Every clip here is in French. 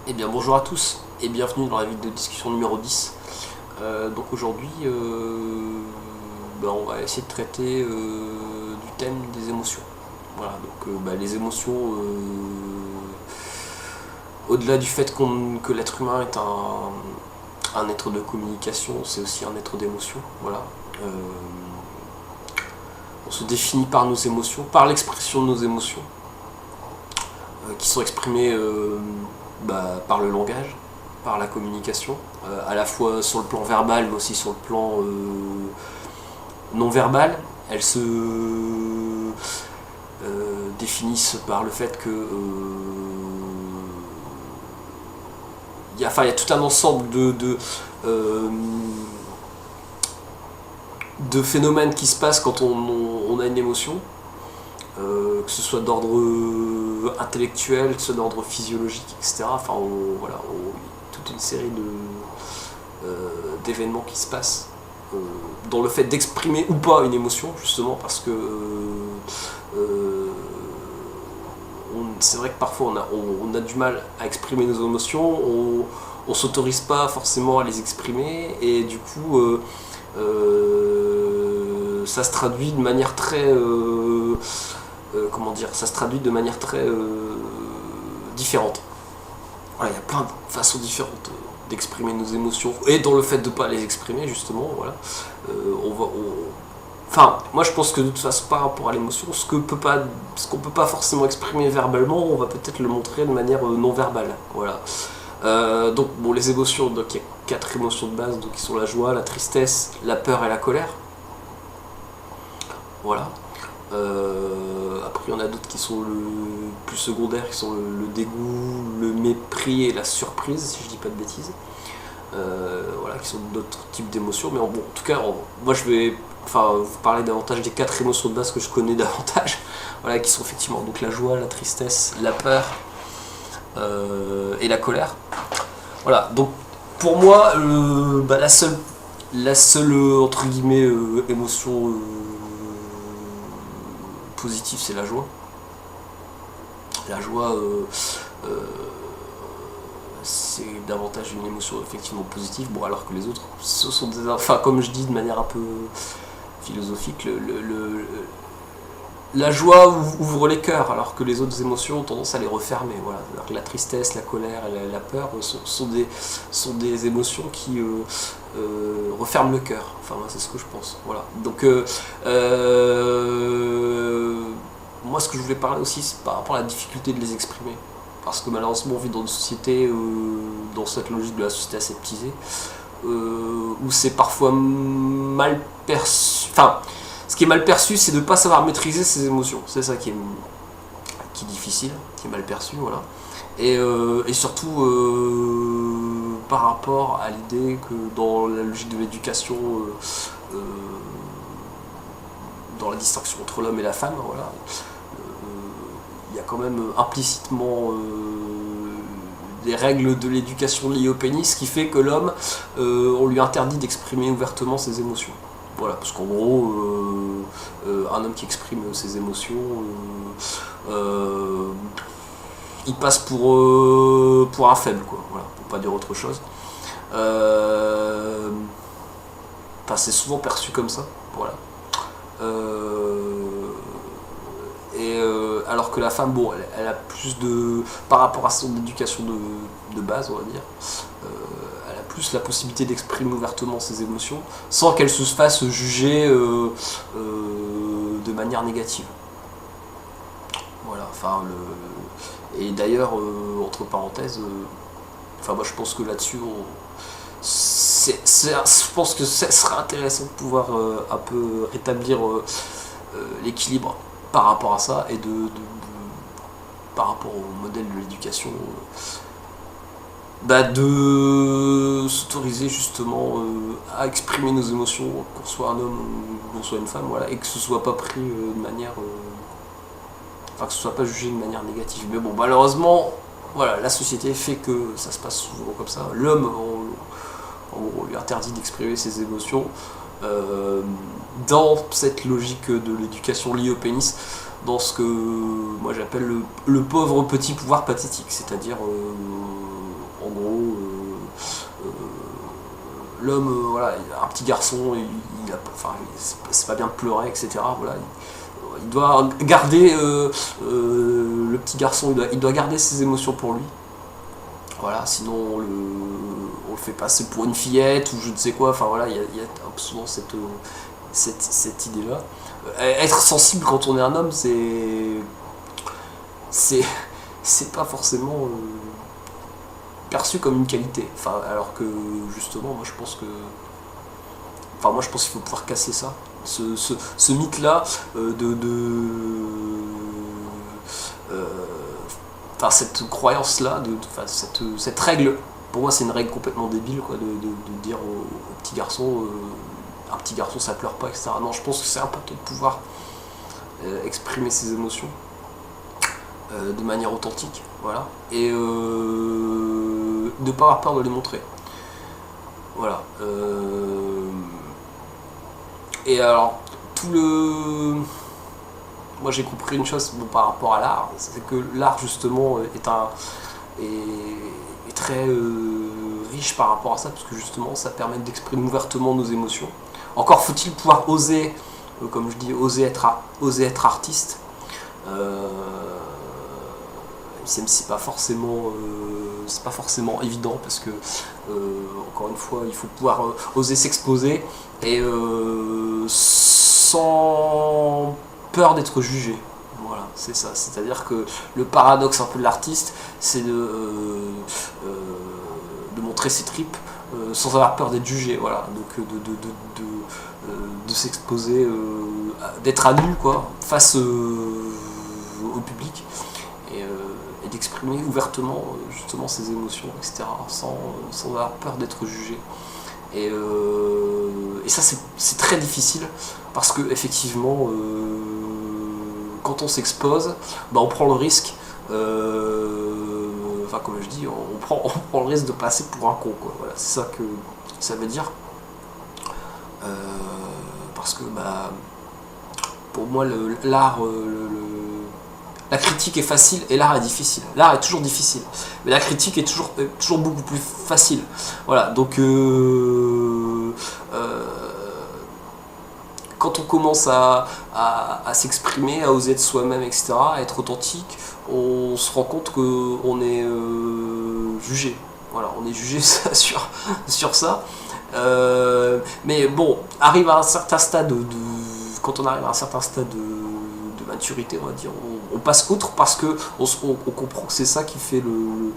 Eh bien bonjour à tous et bienvenue dans la vidéo de discussion numéro 10. Donc aujourd'hui on va essayer de traiter du thème des émotions. Voilà, donc les émotions, au-delà du fait que l'être humain est un être de communication, c'est aussi un être d'émotion. Voilà. On se définit par nos émotions, par l'expression de nos émotions, qui sont exprimées par le langage, par la communication, à la fois sur le plan verbal mais aussi sur le plan non verbal. Elles se définissent par le fait que il y a tout un ensemble de phénomènes qui se passent quand on a une émotion, que ce soit d'ordre intellectuel, que ce soit d'ordre physiologique, etc. Enfin, il y a toute une série d'événements qui se passent dans le fait d'exprimer ou pas une émotion, justement, parce que c'est vrai que parfois on a du mal à exprimer nos émotions, on s'autorise pas forcément à les exprimer, et du coup ça se traduit de manière très ça se traduit de manière très différente. Voilà, il y a plein de façons différentes d'exprimer nos émotions, et dans le fait de ne pas les exprimer, justement, voilà. Moi je pense que de toute façon, par rapport à l'émotion, ce qu'on peut pas forcément exprimer verbalement, on va peut-être le montrer de manière non verbale. Voilà. Donc bon, les émotions, donc il y a 4 émotions de base, donc qui sont la joie, la tristesse, la peur et la colère. Voilà. Après, il y en a d'autres qui sont plus secondaires, qui sont le dégoût, le mépris et la surprise, si je dis pas de bêtises. Voilà, qui sont d'autres types d'émotions. Mais en tout cas, moi je vais vous parler davantage des 4 émotions de base que je connais davantage. Voilà, qui sont effectivement donc la joie, la tristesse, la peur et la colère. Voilà, donc pour moi, la seule entre guillemets émotion positive, c'est la joie. La joie, c'est davantage une émotion effectivement positive, alors que les autres, ce sont comme je dis de manière un peu philosophique, la joie ouvre les cœurs, alors que les autres émotions ont tendance à les refermer. Voilà. Alors que la tristesse, la colère et la peur sont des émotions qui referment le cœur. Enfin, moi, c'est ce que je pense. Voilà. Donc, moi, ce que je voulais parler aussi, c'est par rapport à la difficulté de les exprimer. Parce que malheureusement, on vit dans une société, dans cette logique de la société aseptisée, où c'est parfois mal perçu. Enfin, ce qui est mal perçu, c'est de ne pas savoir maîtriser ses émotions. C'est ça qui est difficile, qui est mal perçu, voilà. Et surtout par rapport à l'idée que dans la logique de l'éducation, dans la distinction entre l'homme et la femme, voilà, il y a quand même implicitement des règles de l'éducation liées au pénis, ce qui fait que l'homme, on lui interdit d'exprimer ouvertement ses émotions. Voilà, parce qu'en gros, un homme qui exprime ses émotions, il passe pour un faible, quoi. Voilà, pour pas dire autre chose. C'est souvent perçu comme ça, voilà. Alors que la femme, elle a plus de, par rapport à son éducation de base, on va dire, elle a plus la possibilité d'exprimer ouvertement ses émotions sans qu'elle se fasse juger de manière négative. Voilà, et d'ailleurs, entre parenthèses, moi je pense que là-dessus, je pense que ce serait intéressant de pouvoir un peu rétablir l'équilibre par rapport à ça, et par rapport au modèle de l'éducation, de s'autoriser justement à exprimer nos émotions, qu'on soit un homme ou qu'on soit une femme, voilà, et que ce soit pas pris de manière que ce soit pas jugé de manière négative. Mais bon, malheureusement, voilà, la société fait que ça se passe souvent comme ça. L'homme, on lui interdit d'exprimer ses émotions dans cette logique de l'éducation liée au pénis, dans ce que moi j'appelle le pauvre petit pouvoir pathétique, c'est-à-dire gros, l'homme, voilà, un petit garçon, c'est pas bien de pleurer, etc. Voilà, il doit garder, le petit garçon, il doit garder ses émotions pour lui. Voilà, sinon on le fait passer pour une fillette ou je ne sais quoi. Enfin voilà, il y a souvent cette idée-là. Être sensible quand on est un homme, c'est pas forcément perçu comme une qualité. Enfin, alors que justement, moi je pense qu'il faut pouvoir casser ça. Ce mythe-là cette croyance-là, cette règle, pour moi c'est une règle complètement débile, quoi, de dire aux petits garçons, un petit garçon ça pleure pas, etc. Non, je pense que c'est important de pouvoir exprimer ses émotions de manière authentique, voilà, et de ne pas avoir peur de les montrer. Voilà. Et alors, moi j'ai compris une chose par rapport à l'art, c'est que l'art justement est très riche par rapport à ça, parce que justement ça permet d'exprimer ouvertement nos émotions. Encore faut-il pouvoir oser, comme je dis, oser être artiste. C'est pas forcément évident, parce que encore une fois il faut pouvoir oser s'exposer et sans peur d'être jugé. Voilà, c'est ça. C'est-à-dire que le paradoxe un peu de l'artiste, c'est de montrer ses tripes sans avoir peur d'être jugé. Voilà, donc de s'exposer, d'être à nu, quoi, face au public, et d'exprimer ouvertement justement ses émotions, etc., sans avoir peur d'être jugé. Et ça c'est très difficile, parce que effectivement quand on s'expose, on prend le risque, comme je dis, on prend le risque de passer pour un con, quoi. Voilà, c'est ça que ça veut dire, parce que pour moi l'art, la critique est facile et l'art est difficile. L'art est toujours difficile, mais la critique est toujours beaucoup plus facile. Voilà, donc quand on commence à s'exprimer, à oser être soi-même, etc., à être authentique, on se rend compte qu'on est jugé. Voilà, on est jugé sur ça. Mais bon, arrive à un certain stade quand on arrive à un certain stade de maturité, on va dire, on passe outre, parce que on comprend que c'est ça qui fait le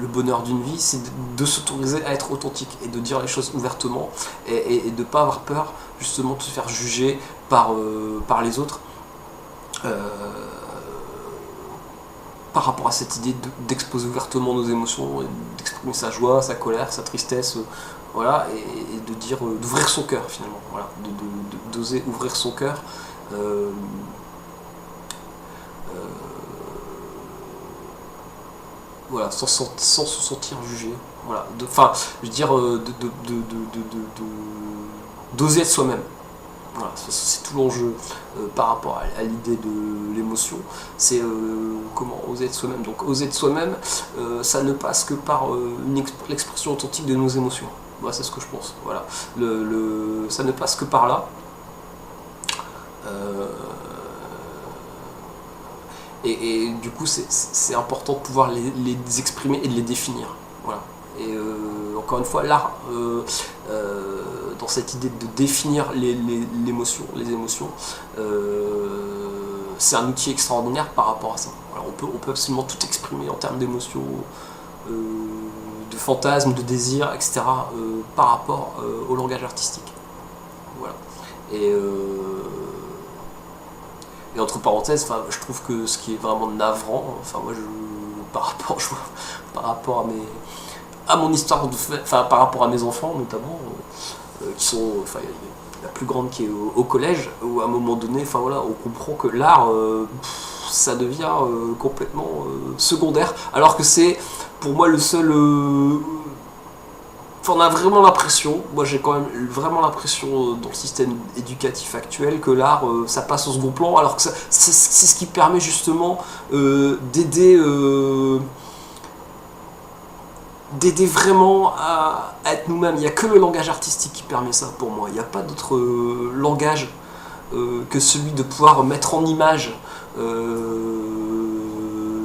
bonheur d'une vie, c'est de s'autoriser à être authentique et de dire les choses ouvertement, et de ne pas avoir peur justement de se faire juger par les autres, par rapport à cette idée d'exposer ouvertement nos émotions, d'exprimer sa joie, sa colère, sa tristesse, voilà, et de dire, d'ouvrir son cœur finalement, voilà, d'oser ouvrir son cœur. Voilà, sans se sentir jugé. Voilà, je veux dire, d'oser être soi-même. Voilà, c'est tout l'enjeu par rapport à l'idée de l'émotion. C'est comment oser être soi-même. Donc oser être soi-même, ça ne passe que par l'expression authentique de nos émotions. Voilà, c'est ce que je pense. Voilà, ça ne passe que par là. Et du coup, c'est important de pouvoir les exprimer et de les définir. Voilà. Et encore une fois, l'art, dans cette idée de définir les émotions, c'est un outil extraordinaire par rapport à ça. Voilà, on peut absolument tout exprimer en termes d'émotions, de fantasmes, de désirs, etc., par rapport au langage artistique. Voilà. Et entre parenthèses, je trouve que ce qui est vraiment navrant, moi par rapport à mon histoire, par rapport à mes enfants notamment, qui sont, la plus grande qui est au collège, où à un moment donné, on comprend que l'art, ça devient complètement secondaire, alors que c'est pour moi le seul. On a vraiment l'impression, moi j'ai quand même vraiment l'impression dans le système éducatif actuel, que l'art, ça passe au second plan, alors que c'est ce qui permet justement d'aider d'aider vraiment à être nous-mêmes. Il n'y a que le langage artistique qui permet ça pour moi. Il n'y a pas d'autre langage que celui de pouvoir mettre en image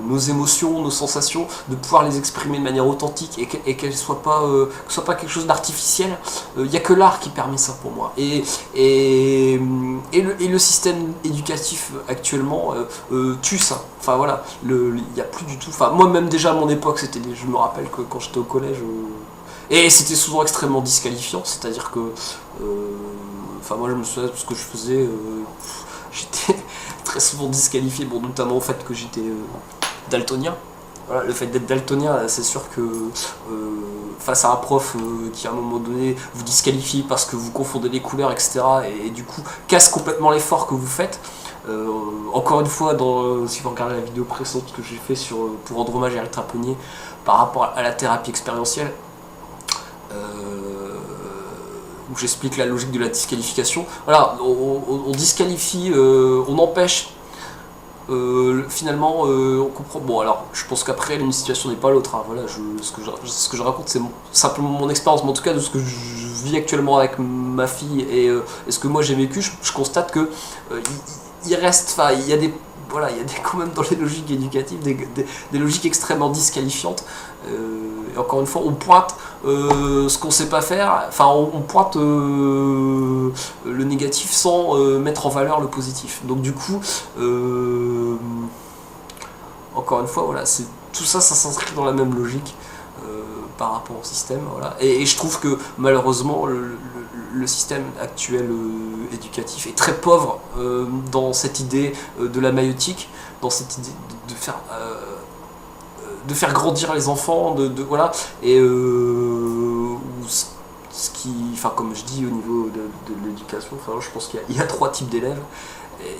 nos émotions, nos sensations, de pouvoir les exprimer de manière authentique et qu'elles soient pas, que ce soit pas quelque chose d'artificiel. Il n'y a que l'art qui permet ça pour moi. Et le système éducatif actuellement tue ça. Enfin voilà, il n'y a plus du tout. Enfin moi-même déjà à mon époque, je me rappelle que quand j'étais au collège, et c'était souvent extrêmement disqualifiant, c'est-à-dire que, enfin moi je me souviens de ce que je faisais, j'étais très souvent disqualifié, bon notamment au fait que j'étais daltonien. Voilà, le fait d'être daltonien, c'est sûr que face à un prof qui à un moment donné vous disqualifie parce que vous confondez les couleurs, etc. Et du coup casse complètement l'effort que vous faites. Encore une fois, si vous regardez la vidéo précédente que j'ai fait pour rendre hommage à Al Traponier par rapport à la thérapie expérientielle, où j'explique la logique de la disqualification. Voilà, on disqualifie, on empêche. Finalement, on comprend. Bon, alors, je pense qu'après, une situation n'est pas l'autre. Hein. Voilà, ce que je raconte, c'est simplement mon expérience, mais en tout cas de ce que je vis actuellement avec ma fille et ce que moi j'ai vécu. Je constate que il reste, enfin, il y a des, voilà, il y a quand même dans les logiques éducatives des logiques extrêmement disqualifiantes. Et encore une fois, on pointe ce qu'on sait pas faire. Enfin, on pointe le négatif sans mettre en valeur le positif. Donc du coup, encore une fois, voilà, tout ça, ça s'inscrit dans la même logique par rapport au système. Voilà. Et je trouve que malheureusement, le système actuel éducatif est très pauvre dans cette idée de la maïeutique, dans cette idée de faire grandir les enfants, voilà, et ce qui, enfin comme je dis au niveau de l'éducation, enfin je pense qu'il y a trois types d'élèves.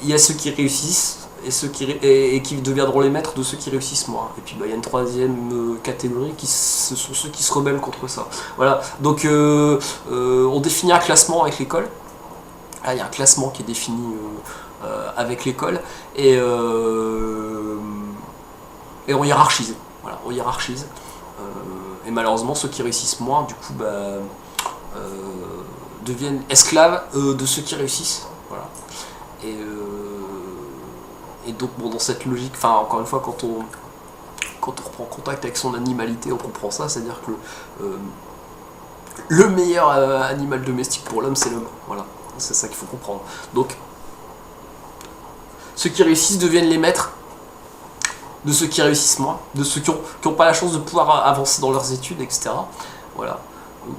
Il y a ceux qui réussissent et ceux qui deviendront les maîtres de ceux qui réussissent moins. Et puis il y a une troisième catégorie ce sont ceux qui se rebellent contre ça. Voilà. Donc on définit un classement avec l'école. Là, il y a un classement qui est défini avec l'école et on hiérarchise. Voilà, on hiérarchise. Et malheureusement, ceux qui réussissent moins, du coup, deviennent esclaves de ceux qui réussissent. Voilà. Et donc, bon, dans cette logique, enfin, encore une fois, quand on reprend contact avec son animalité, on comprend ça, c'est-à-dire que le meilleur animal domestique pour l'homme, c'est l'homme. Voilà, c'est ça qu'il faut comprendre. Donc, ceux qui réussissent deviennent les maîtres de ceux qui réussissent moins, de ceux qui n'ont pas la chance de pouvoir avancer dans leurs études, etc. Voilà.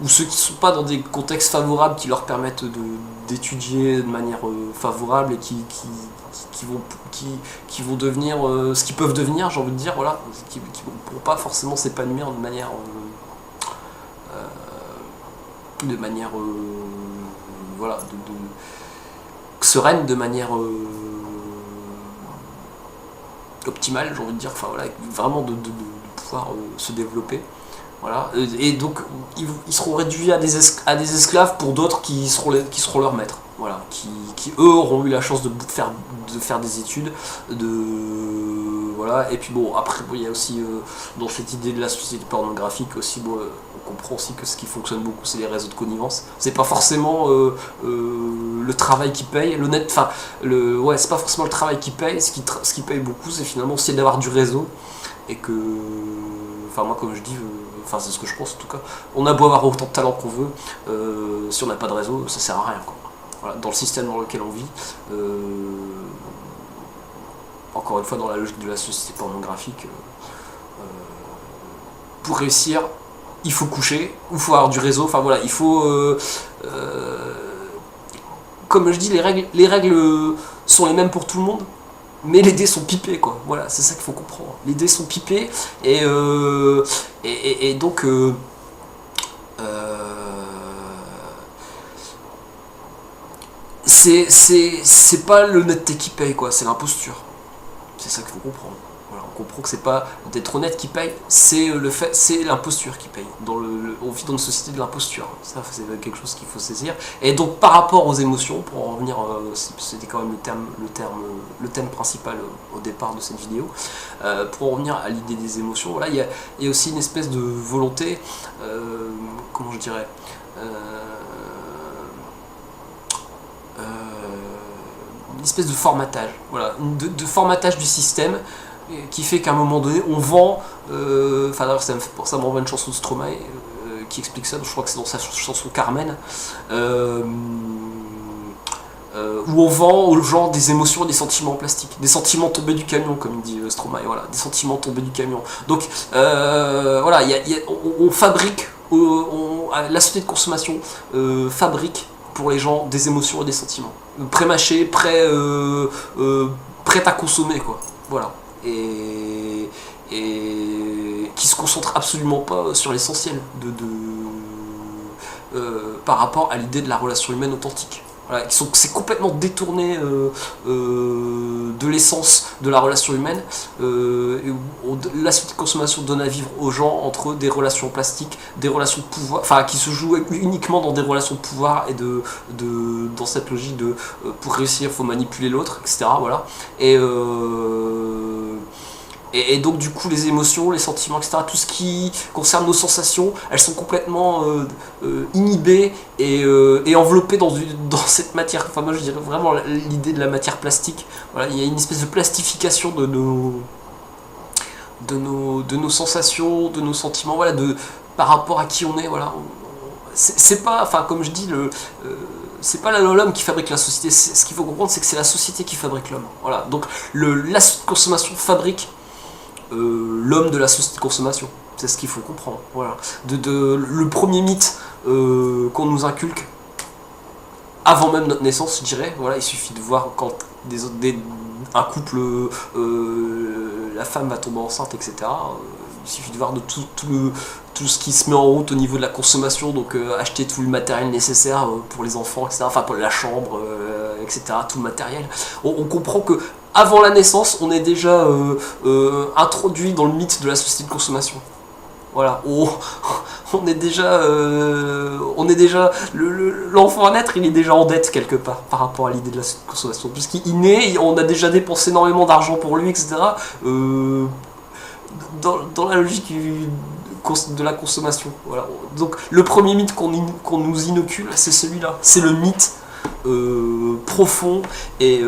Ou ceux qui ne sont pas dans des contextes favorables qui leur permettent d'étudier de manière favorable et qui vont devenir ce qu'ils peuvent devenir, j'ai envie de dire, voilà, qui ne pourront pas forcément s'épanouir de manière voilà, sereine, de manière optimale, j'ai envie de dire, enfin voilà, vraiment de pouvoir se développer. Voilà. Et donc ils seront réduits à des esclaves pour d'autres qui seront leurs maîtres. Voilà, qui eux auront eu la chance de faire des études, voilà. Et puis bon, après bon, il y a aussi dans cette idée de la société pornographique aussi, bon, on comprend aussi que ce qui fonctionne beaucoup, c'est les réseaux de connivence. C'est pas forcément le travail qui paye, ouais, c'est pas forcément le travail qui paye. Ce qui paye beaucoup, c'est finalement aussi d'avoir du réseau et que, enfin moi comme je dis. Enfin, c'est ce que je pense en tout cas. On a beau avoir autant de talent qu'on veut, si on n'a pas de réseau, ça sert à rien, quoi. Voilà, dans le système dans lequel on vit, encore une fois dans la logique de la société pornographique, pour réussir, il faut coucher, il faut avoir du réseau, enfin voilà, il faut... comme je dis, les règles sont les mêmes pour tout le monde, mais les dés sont pipés, quoi. Voilà, c'est ça qu'il faut comprendre. Les dés sont pipés et donc c'est pas l'honnêteté qui paye, quoi. C'est l'imposture. C'est ça qu'il faut comprendre. Voilà, on comprend que c'est pas d'être honnête qui paye, c'est l'imposture qui paye. On vit dans une société de l'imposture, ça c'est quelque chose qu'il faut saisir. Et donc par rapport aux émotions, pour en revenir, c'était quand même le thème principal au départ de cette vidéo, pour en revenir à l'idée des émotions, voilà, il y a aussi une espèce de volonté, comment je dirais, une espèce de formatage, voilà, de formatage du système qui fait qu'à un moment donné on vend, enfin d'ailleurs ça me renvoie une chanson de Stromae qui explique ça, je crois que c'est dans sa chanson Carmen, où on vend aux gens des émotions et des sentiments plastiques, des sentiments tombés du camion, comme dit Stromae, voilà, des sentiments tombés du camion. Donc voilà, on fabrique, la société de consommation fabrique pour les gens des émotions et des sentiments, pré-mâchés, prêts à consommer, quoi. Voilà. Et qui se concentre absolument pas sur l'essentiel par rapport à l'idée de la relation humaine authentique. Voilà, c'est complètement détourné de l'essence de la relation humaine. La société de consommation donne à vivre aux gens entre des relations plastiques, des relations de pouvoir, enfin qui se jouent uniquement dans des relations de pouvoir et dans cette logique de pour réussir il faut manipuler l'autre, etc. Voilà. Et donc du coup les émotions, les sentiments, etc., tout ce qui concerne nos sensations, elles sont complètement inhibées et enveloppées dans cette matière. Enfin moi je dirais vraiment l'idée de la matière plastique. Voilà, il y a une espèce de plastification de nos sensations, de nos sentiments, voilà, par rapport à qui on est. Voilà. C'est pas, enfin comme je dis, c'est pas l'homme qui fabrique la société. Ce qu'il faut comprendre, c'est que c'est la société qui fabrique l'homme. Voilà. Donc la consommation fabrique l'homme de la société de consommation, c'est ce qu'il faut comprendre. Voilà. Le premier mythe qu'on nous inculque avant même notre naissance, je dirais, voilà, il suffit de voir quand un couple, la femme va tomber enceinte, etc. Il suffit de voir de tout ce qui se met en route au niveau de la consommation, donc acheter tout le matériel nécessaire pour les enfants, etc. Enfin pour la chambre, etc. Tout le matériel. On comprend que avant la naissance, on est déjà introduit dans le mythe de la société de consommation. Voilà, on est déjà, l'enfant à naître, il est déjà en dette quelque part par rapport à l'idée de la société de consommation. Puisqu'il naît, on a déjà dépensé énormément d'argent pour lui, etc. Dans la logique de la consommation. Voilà. Donc le premier mythe qu'on nous inocule, c'est celui-là. C'est le mythe profond et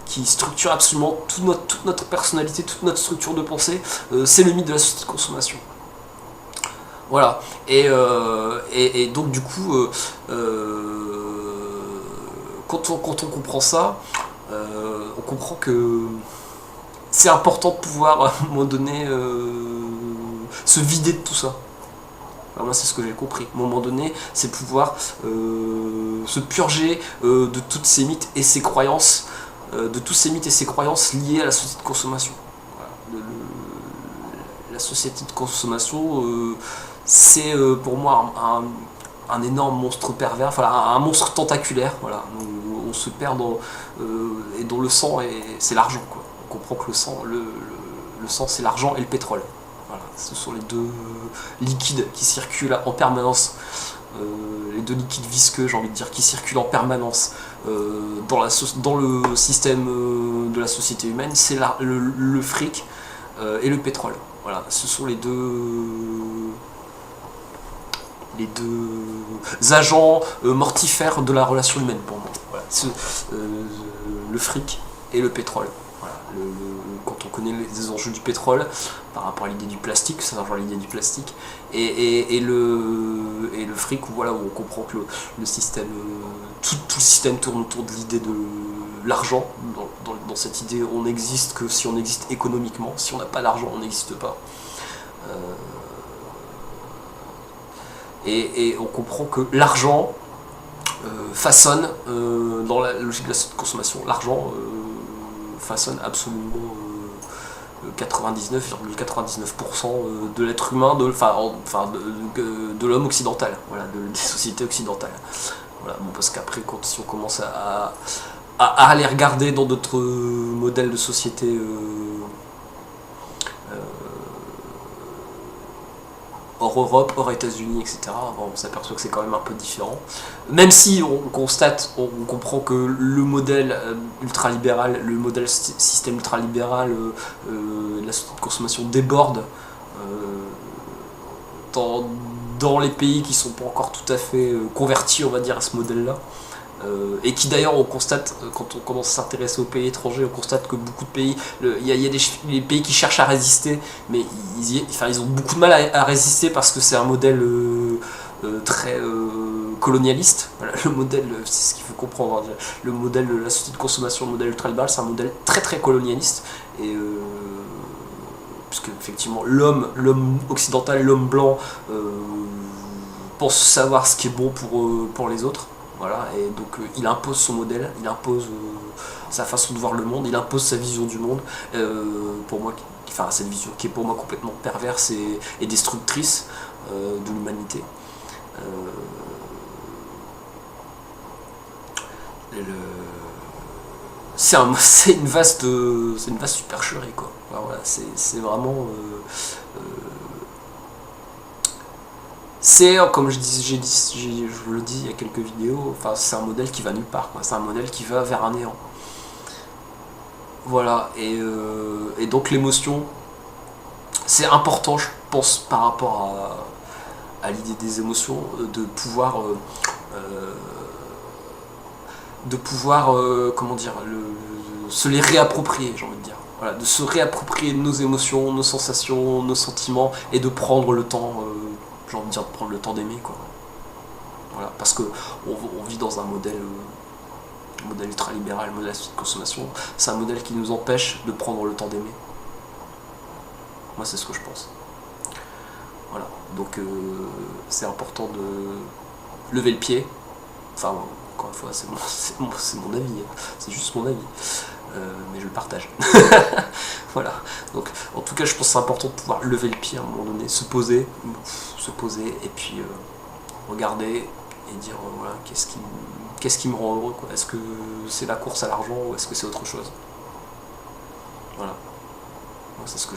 qui structure absolument toute notre personnalité, toute notre structure de pensée. C'est le mythe de la société de consommation. Voilà. Et donc du coup, quand on comprend ça, on comprend que c'est important de pouvoir à un moment donné se vider de tout ça. Enfin, moi c'est ce que j'ai compris. À un moment donné, c'est pouvoir se purger de toutes ces mythes et ces croyances, liées à la société de consommation. Voilà. La société de consommation, c'est pour moi un énorme monstre pervers, enfin un monstre tentaculaire, voilà. On se perd et dont le sang c'est l'argent, quoi. On comprend que le sang c'est l'argent et le pétrole. Voilà, ce sont les deux liquides qui circulent en permanence, les deux liquides visqueux, j'ai envie de dire, qui circulent en permanence dans le système de la société humaine. C'est le fric et le pétrole. Voilà, ce sont les deux agents mortifères de la relation humaine pour moi. Voilà, le fric et le pétrole. Voilà, quand on connaît les enjeux du pétrole par rapport à l'idée du plastique, ça rejoint l'idée du plastique, et le fric, où, voilà, où on comprend que le système, tout le système tourne autour de l'idée de l'argent. Dans cette idée, on n'existe que si on existe économiquement. Si on n'a pas d'argent, on n'existe pas. Et on comprend que l'argent façonne, dans la logique de la consommation, l'argent façonne absolument 99,99% de l'être humain, de l'homme occidental, voilà, des sociétés occidentales. Voilà, bon, parce qu'après, si on commence à aller regarder dans d'autres modèles de société hors Europe, hors États-Unis, etc. Bon, on s'aperçoit que c'est quand même un peu différent. Même si on constate, on comprend que le modèle ultralibéral, le modèle système ultralibéral, la société de consommation déborde dans les pays qui ne sont pas encore tout à fait convertis, on va dire, à ce modèle-là. Et qui d'ailleurs on constate, quand on commence à s'intéresser aux pays étrangers, on constate que beaucoup de pays, il y a des pays qui cherchent à résister, mais ils ont beaucoup de mal à résister parce que c'est un modèle très colonialiste. Voilà, le modèle, c'est ce qu'il faut comprendre, hein, le modèle de la société de consommation, le modèle ultralibéral, c'est un modèle très très colonialiste, et puisque effectivement l'homme occidental, l'homme blanc pense savoir ce qui est bon pour les autres. Voilà, et donc il impose son modèle, il impose sa façon de voir le monde, il impose sa vision du monde, pour moi, enfin cette vision qui est pour moi complètement perverse et destructrice de l'humanité. C'est une vaste supercherie, quoi. Enfin, voilà, c'est vraiment c'est, comme je le dis il y a quelques vidéos, enfin, c'est un modèle qui va nulle part, quoi. C'est un modèle qui va vers un néant. Voilà, et donc l'émotion, c'est important, je pense, par rapport à l'idée des émotions, de pouvoir comment dire, se les réapproprier, j'ai envie de dire. Voilà, de se réapproprier nos émotions, nos sensations, nos sentiments, et de prendre le temps, j'ai envie de dire, de prendre le temps d'aimer, quoi. Voilà, parce que on vit dans un modèle ultralibéral, modèle de consommation. C'est un modèle qui nous empêche de prendre le temps d'aimer. Moi, c'est ce que je pense. Voilà, donc c'est important de lever le pied. Enfin, encore une fois, c'est mon avis, c'est juste mon avis. Mais je le partage. Voilà, donc en tout cas je pense que c'est important de pouvoir lever le pied à un moment donné, se poser et puis regarder et dire voilà, qu'est-ce qui me rend heureux, quoi. Est-ce que c'est la course à l'argent ou est-ce que c'est autre chose? Voilà, moi, c'est ce que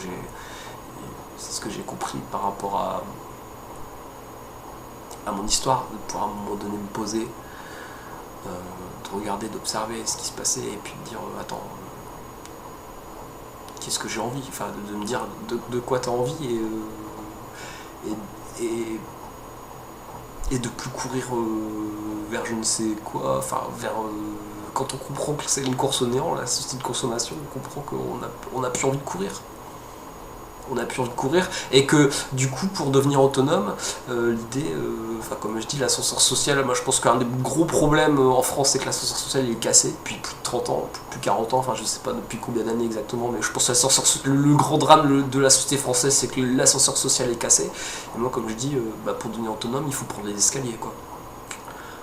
j'ai compris par rapport à mon histoire, de pouvoir à un moment donné me poser, de regarder, d'observer ce qui se passait et puis de dire attends, qu'est-ce que j'ai envie, enfin de me dire de quoi t'as envie, et de plus courir vers je ne sais quoi, enfin vers quand on comprend que c'est une course au néant, la société de consommation, on comprend qu'on n'a plus envie de courir. On n'a plus envie de courir, et que du coup pour devenir autonome, l'idée, enfin comme je dis, l'ascenseur social, moi je pense qu'un des gros problèmes en France, c'est que l'ascenseur social il est cassé depuis plus de 30 ans, plus de 40 ans, enfin je sais pas depuis combien d'années exactement, mais je pense que le grand drame de la société française, c'est que l'ascenseur social est cassé, et moi comme je dis, pour devenir autonome, il faut prendre les escaliers, quoi.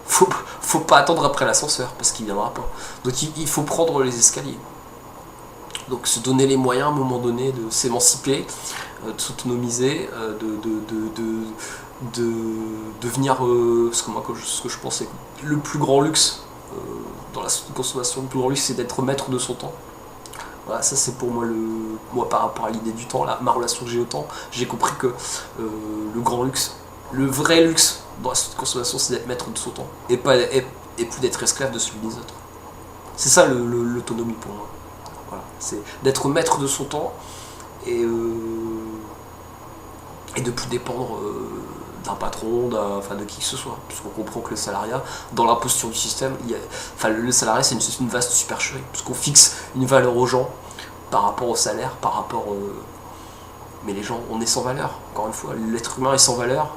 Faut pas attendre après l'ascenseur, parce qu'il viendra pas. Donc il faut prendre les escaliers. Donc se donner les moyens à un moment donné de s'émanciper, de s'autonomiser, de devenir ce que je pense est le plus grand luxe dans la consommation. Le plus grand luxe, c'est d'être maître de son temps. Voilà, ça c'est pour moi moi par rapport à l'idée du temps, ma relation que j'ai au temps, j'ai compris que le grand luxe, le vrai luxe dans la consommation, c'est d'être maître de son temps et plus d'être esclave de celui des autres. C'est ça l'autonomie pour moi. Voilà, c'est d'être maître de son temps et de plus dépendre d'un patron, de qui que ce soit. Puisqu'on comprend que le salariat, dans l'imposition du système, le salariat c'est une vaste supercherie, puisqu'on fixe une valeur aux gens par rapport au salaire, mais les gens, on est sans valeur. Encore une fois, l'être humain est sans valeur,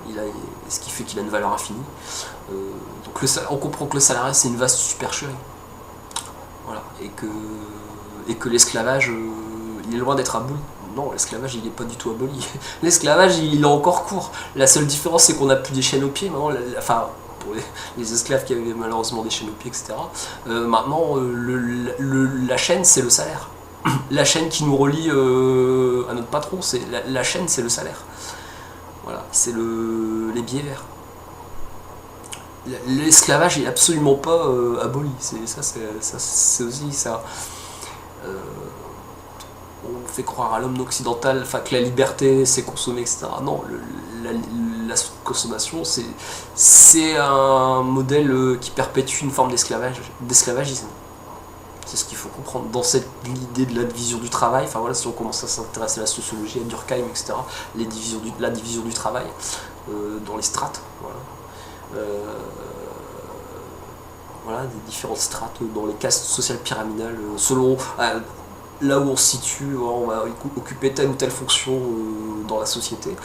ce qui fait qu'il a une valeur infinie. Donc on comprend que le salariat c'est une vaste supercherie. Voilà, et que l'esclavage, il est loin d'être aboli. Non, l'esclavage, il n'est pas du tout aboli. L'esclavage, il est encore court. La seule différence, c'est qu'on n'a plus des chaînes aux pieds. Maintenant, pour les esclaves qui avaient malheureusement des chaînes aux pieds, etc. Maintenant, la chaîne, c'est le salaire. La chaîne qui nous relie à notre patron, la chaîne, c'est le salaire. Voilà, c'est les billets verts. l'esclavage est absolument pas aboli. C'est aussi ça. Euh, on fait croire à l'homme occidental, que la liberté c'est consommer, etc. Non, la consommation c'est un modèle qui perpétue une forme d'esclavagisme. C'est ce qu'il faut comprendre dans cette idée de la division du travail. Enfin voilà, si on commence à s'intéresser à la sociologie, à Durkheim, etc., la division du travail dans les strates, voilà, des différentes strates dans les castes sociales pyramidales, selon là où on se situe, on va occuper telle ou telle fonction dans la société.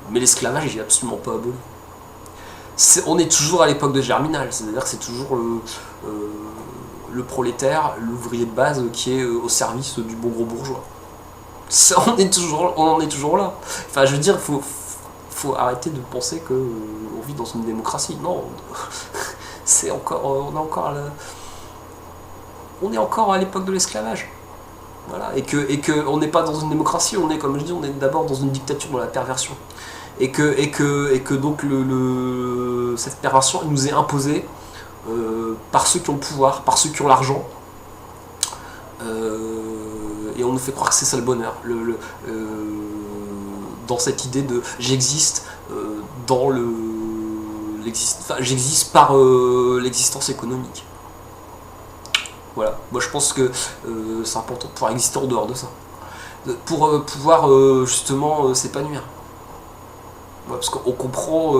Mais l'esclavage n'est absolument pas aboli. On est toujours à l'époque de Germinal, c'est-à-dire que c'est toujours le prolétaire, l'ouvrier de base qui est au service du bon gros bourgeois. On en est toujours là. Enfin, je veux dire, faut arrêter de penser que on vit dans une démocratie. Non, on est encore à l'époque de l'esclavage. Voilà, et que on n'est pas dans une démocratie, on est, comme je dis, on est d'abord dans une dictature, dans la perversion. Et que donc cette perversion nous est imposée par ceux qui ont le pouvoir, par ceux qui ont l'argent, et on nous fait croire que c'est ça le bonheur. Dans cette idée de j'existe j'existe par l'existence économique. Voilà, moi je pense que c'est important de pouvoir exister en dehors de ça, pour pouvoir justement s'épanouir. Ouais, parce qu'on comprend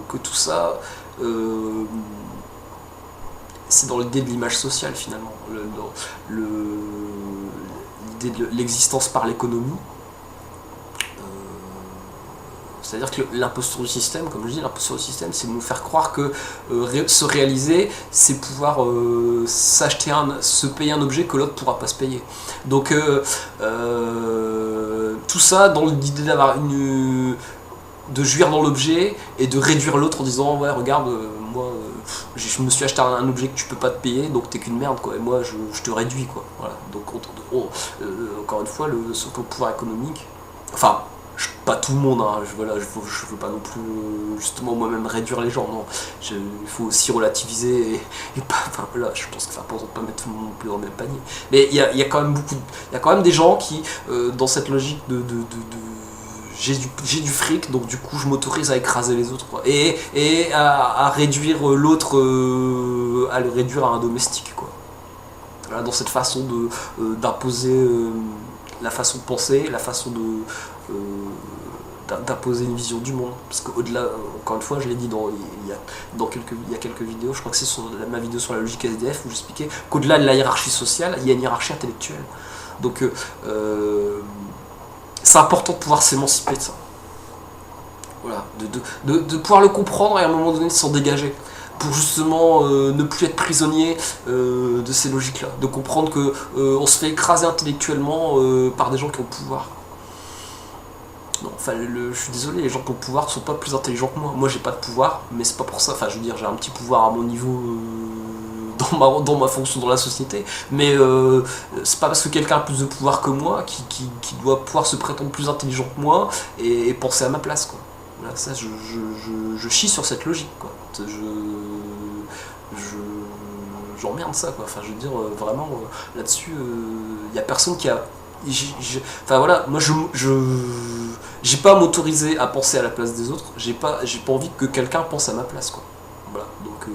que tout ça, c'est dans l'idée de l'image sociale finalement, l'idée de l'existence par l'économie. C'est-à-dire que l'imposture du système, comme je dis, l'imposture du système, c'est de nous faire croire que se réaliser, c'est pouvoir se payer un objet que l'autre ne pourra pas se payer. Donc tout ça dans l'idée de jouir dans l'objet et de réduire l'autre en disant ouais regarde moi je me suis acheté un objet que tu peux pas te payer donc t'es qu'une merde quoi et moi je te réduis quoi. Voilà. Donc encore une fois le pouvoir économique, enfin pas tout le monde, hein. Je veux pas non plus justement moi-même réduire les gens, non. Il faut aussi relativiser et pas, enfin voilà, je pense que ça ne pas mettre tout le monde non plus dans le même panier. Mais il y a quand même des gens qui, dans cette logique de j'ai du fric, donc du coup je m'autorise à écraser les autres, quoi. Et à réduire l'autre, à le réduire à un domestique, quoi. Voilà, dans cette façon d'imposer la façon de penser, la façon d'imposer une vision du monde. Parce qu'au-delà, encore une fois, je l'ai dit il y a quelques vidéos, je crois que c'est sur ma vidéo sur la logique SDF, où j'expliquais qu'au-delà de la hiérarchie sociale, il y a une hiérarchie intellectuelle. Donc c'est important de pouvoir s'émanciper de ça. Voilà, de pouvoir le comprendre et à un moment donné de s'en dégager. Pour justement ne plus être prisonnier de ces logiques-là. De comprendre que on se fait écraser intellectuellement par des gens qui ont le pouvoir. Non, enfin, je suis désolé, les gens qui ont le pouvoir sont pas plus intelligents que moi. Moi, j'ai pas de pouvoir, mais c'est pas pour ça. Enfin, je veux dire, j'ai un petit pouvoir à mon niveau dans ma fonction dans la société, mais c'est pas parce que quelqu'un a plus de pouvoir que moi qui doit pouvoir se prétendre plus intelligent que moi et penser à ma place, quoi. Voilà, ça, je chie sur cette logique, quoi. J'emmerde ça, quoi. Enfin, je veux dire, vraiment, là-dessus, il y a personne qui a... Enfin voilà, moi j'ai pas à m'autoriser à penser à la place des autres, j'ai pas envie que quelqu'un pense à ma place, quoi. Voilà, donc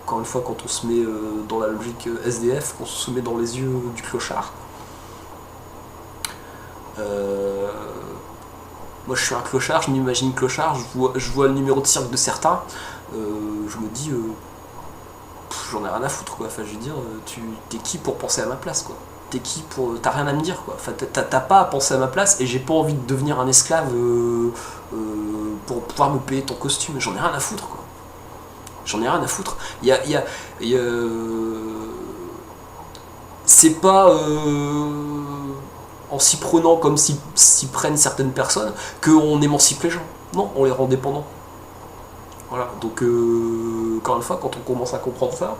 encore une fois, quand on se met dans la logique SDF, qu'on se met dans les yeux du clochard, moi je suis un clochard, je m'imagine clochard, je vois le numéro de cirque de certains, je me dis j'en ai rien à foutre, quoi. Enfin je veux dire, t'es qui pour penser à ma place, quoi. T'es qui pour... T'as rien à me dire, quoi. Enfin, t'as pas à penser à ma place et j'ai pas envie de devenir un esclave pour pouvoir me payer ton costume. J'en ai rien à foutre, quoi. J'en ai rien à foutre. C'est pas en s'y prenant comme s'y prennent certaines personnes qu'on émancipe les gens. Non, on les rend dépendants. Voilà, donc encore une fois, quand on commence à comprendre ça,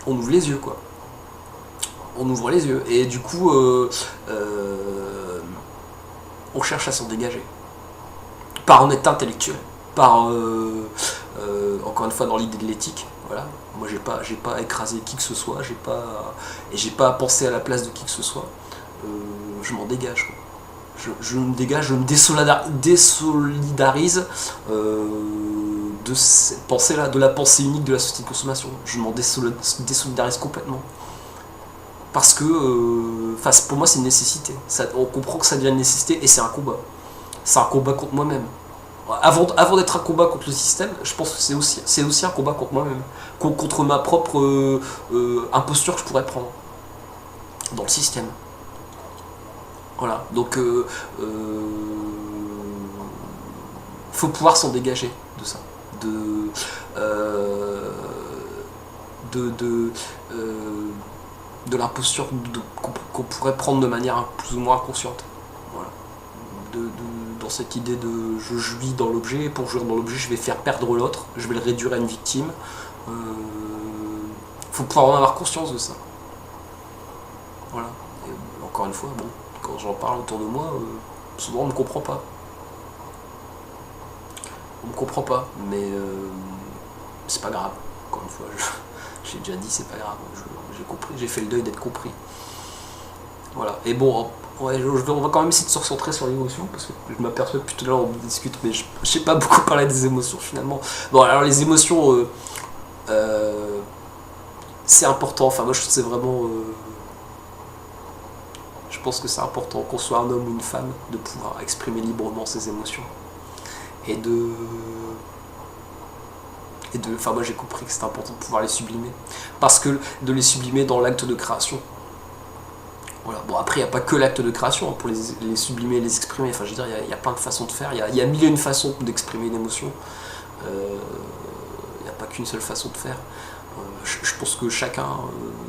on ouvre les yeux, quoi. On ouvre les yeux. Et du coup, on cherche à s'en dégager. Par honnêteté intellectuelle, par, encore une fois, dans l'idée de l'éthique. Voilà. Moi, j'ai pas écrasé qui que ce soit, j'ai pas pensé à la place de qui que ce soit. Je m'en dégage, quoi. Je me dégage, je me désolidarise de cette pensée-là, de la pensée unique de la société de consommation. Je m'en désolidarise complètement. Parce que, pour moi, c'est une nécessité. On comprend que ça devient une nécessité et c'est un combat. C'est un combat contre moi-même. Avant d'être un combat contre le système, je pense que c'est aussi un combat contre moi-même. Contre ma propre imposture que je pourrais prendre dans le système. Voilà, donc faut pouvoir s'en dégager de ça, de l'imposture qu'on pourrait prendre de manière plus ou moins inconsciente. Voilà. Dans cette idée de je jouis dans l'objet, pour jouir dans l'objet, je vais faire perdre l'autre, je vais le réduire à une victime. Faut pouvoir en avoir conscience de ça. Voilà. Et encore une fois, bon. Quand j'en parle autour de moi, souvent on ne me comprend pas. On me comprend pas, mais c'est pas grave. Encore une fois, j'ai déjà dit, c'est pas grave. J'ai compris, j'ai fait le deuil d'être compris. Voilà. Et bon, on va quand même essayer de se recentrer sur l'émotion, parce que je m'aperçois depuis tout à l'heure on discute, mais je sais pas beaucoup parler des émotions finalement. Bon, alors les émotions, c'est important. Enfin, moi, c'est vraiment. Je pense que c'est important qu'on soit un homme ou une femme de pouvoir exprimer librement ses émotions et enfin moi j'ai compris que c'est important de pouvoir les sublimer, parce que de les sublimer dans l'acte de création. Voilà. Bon, après il n'y a pas que l'acte de création pour les sublimer et les exprimer, enfin je veux dire il y a plein de façons de faire, il y a mille et une façons d'exprimer une émotion, il n'y a pas qu'une seule façon de faire. Je pense que chacun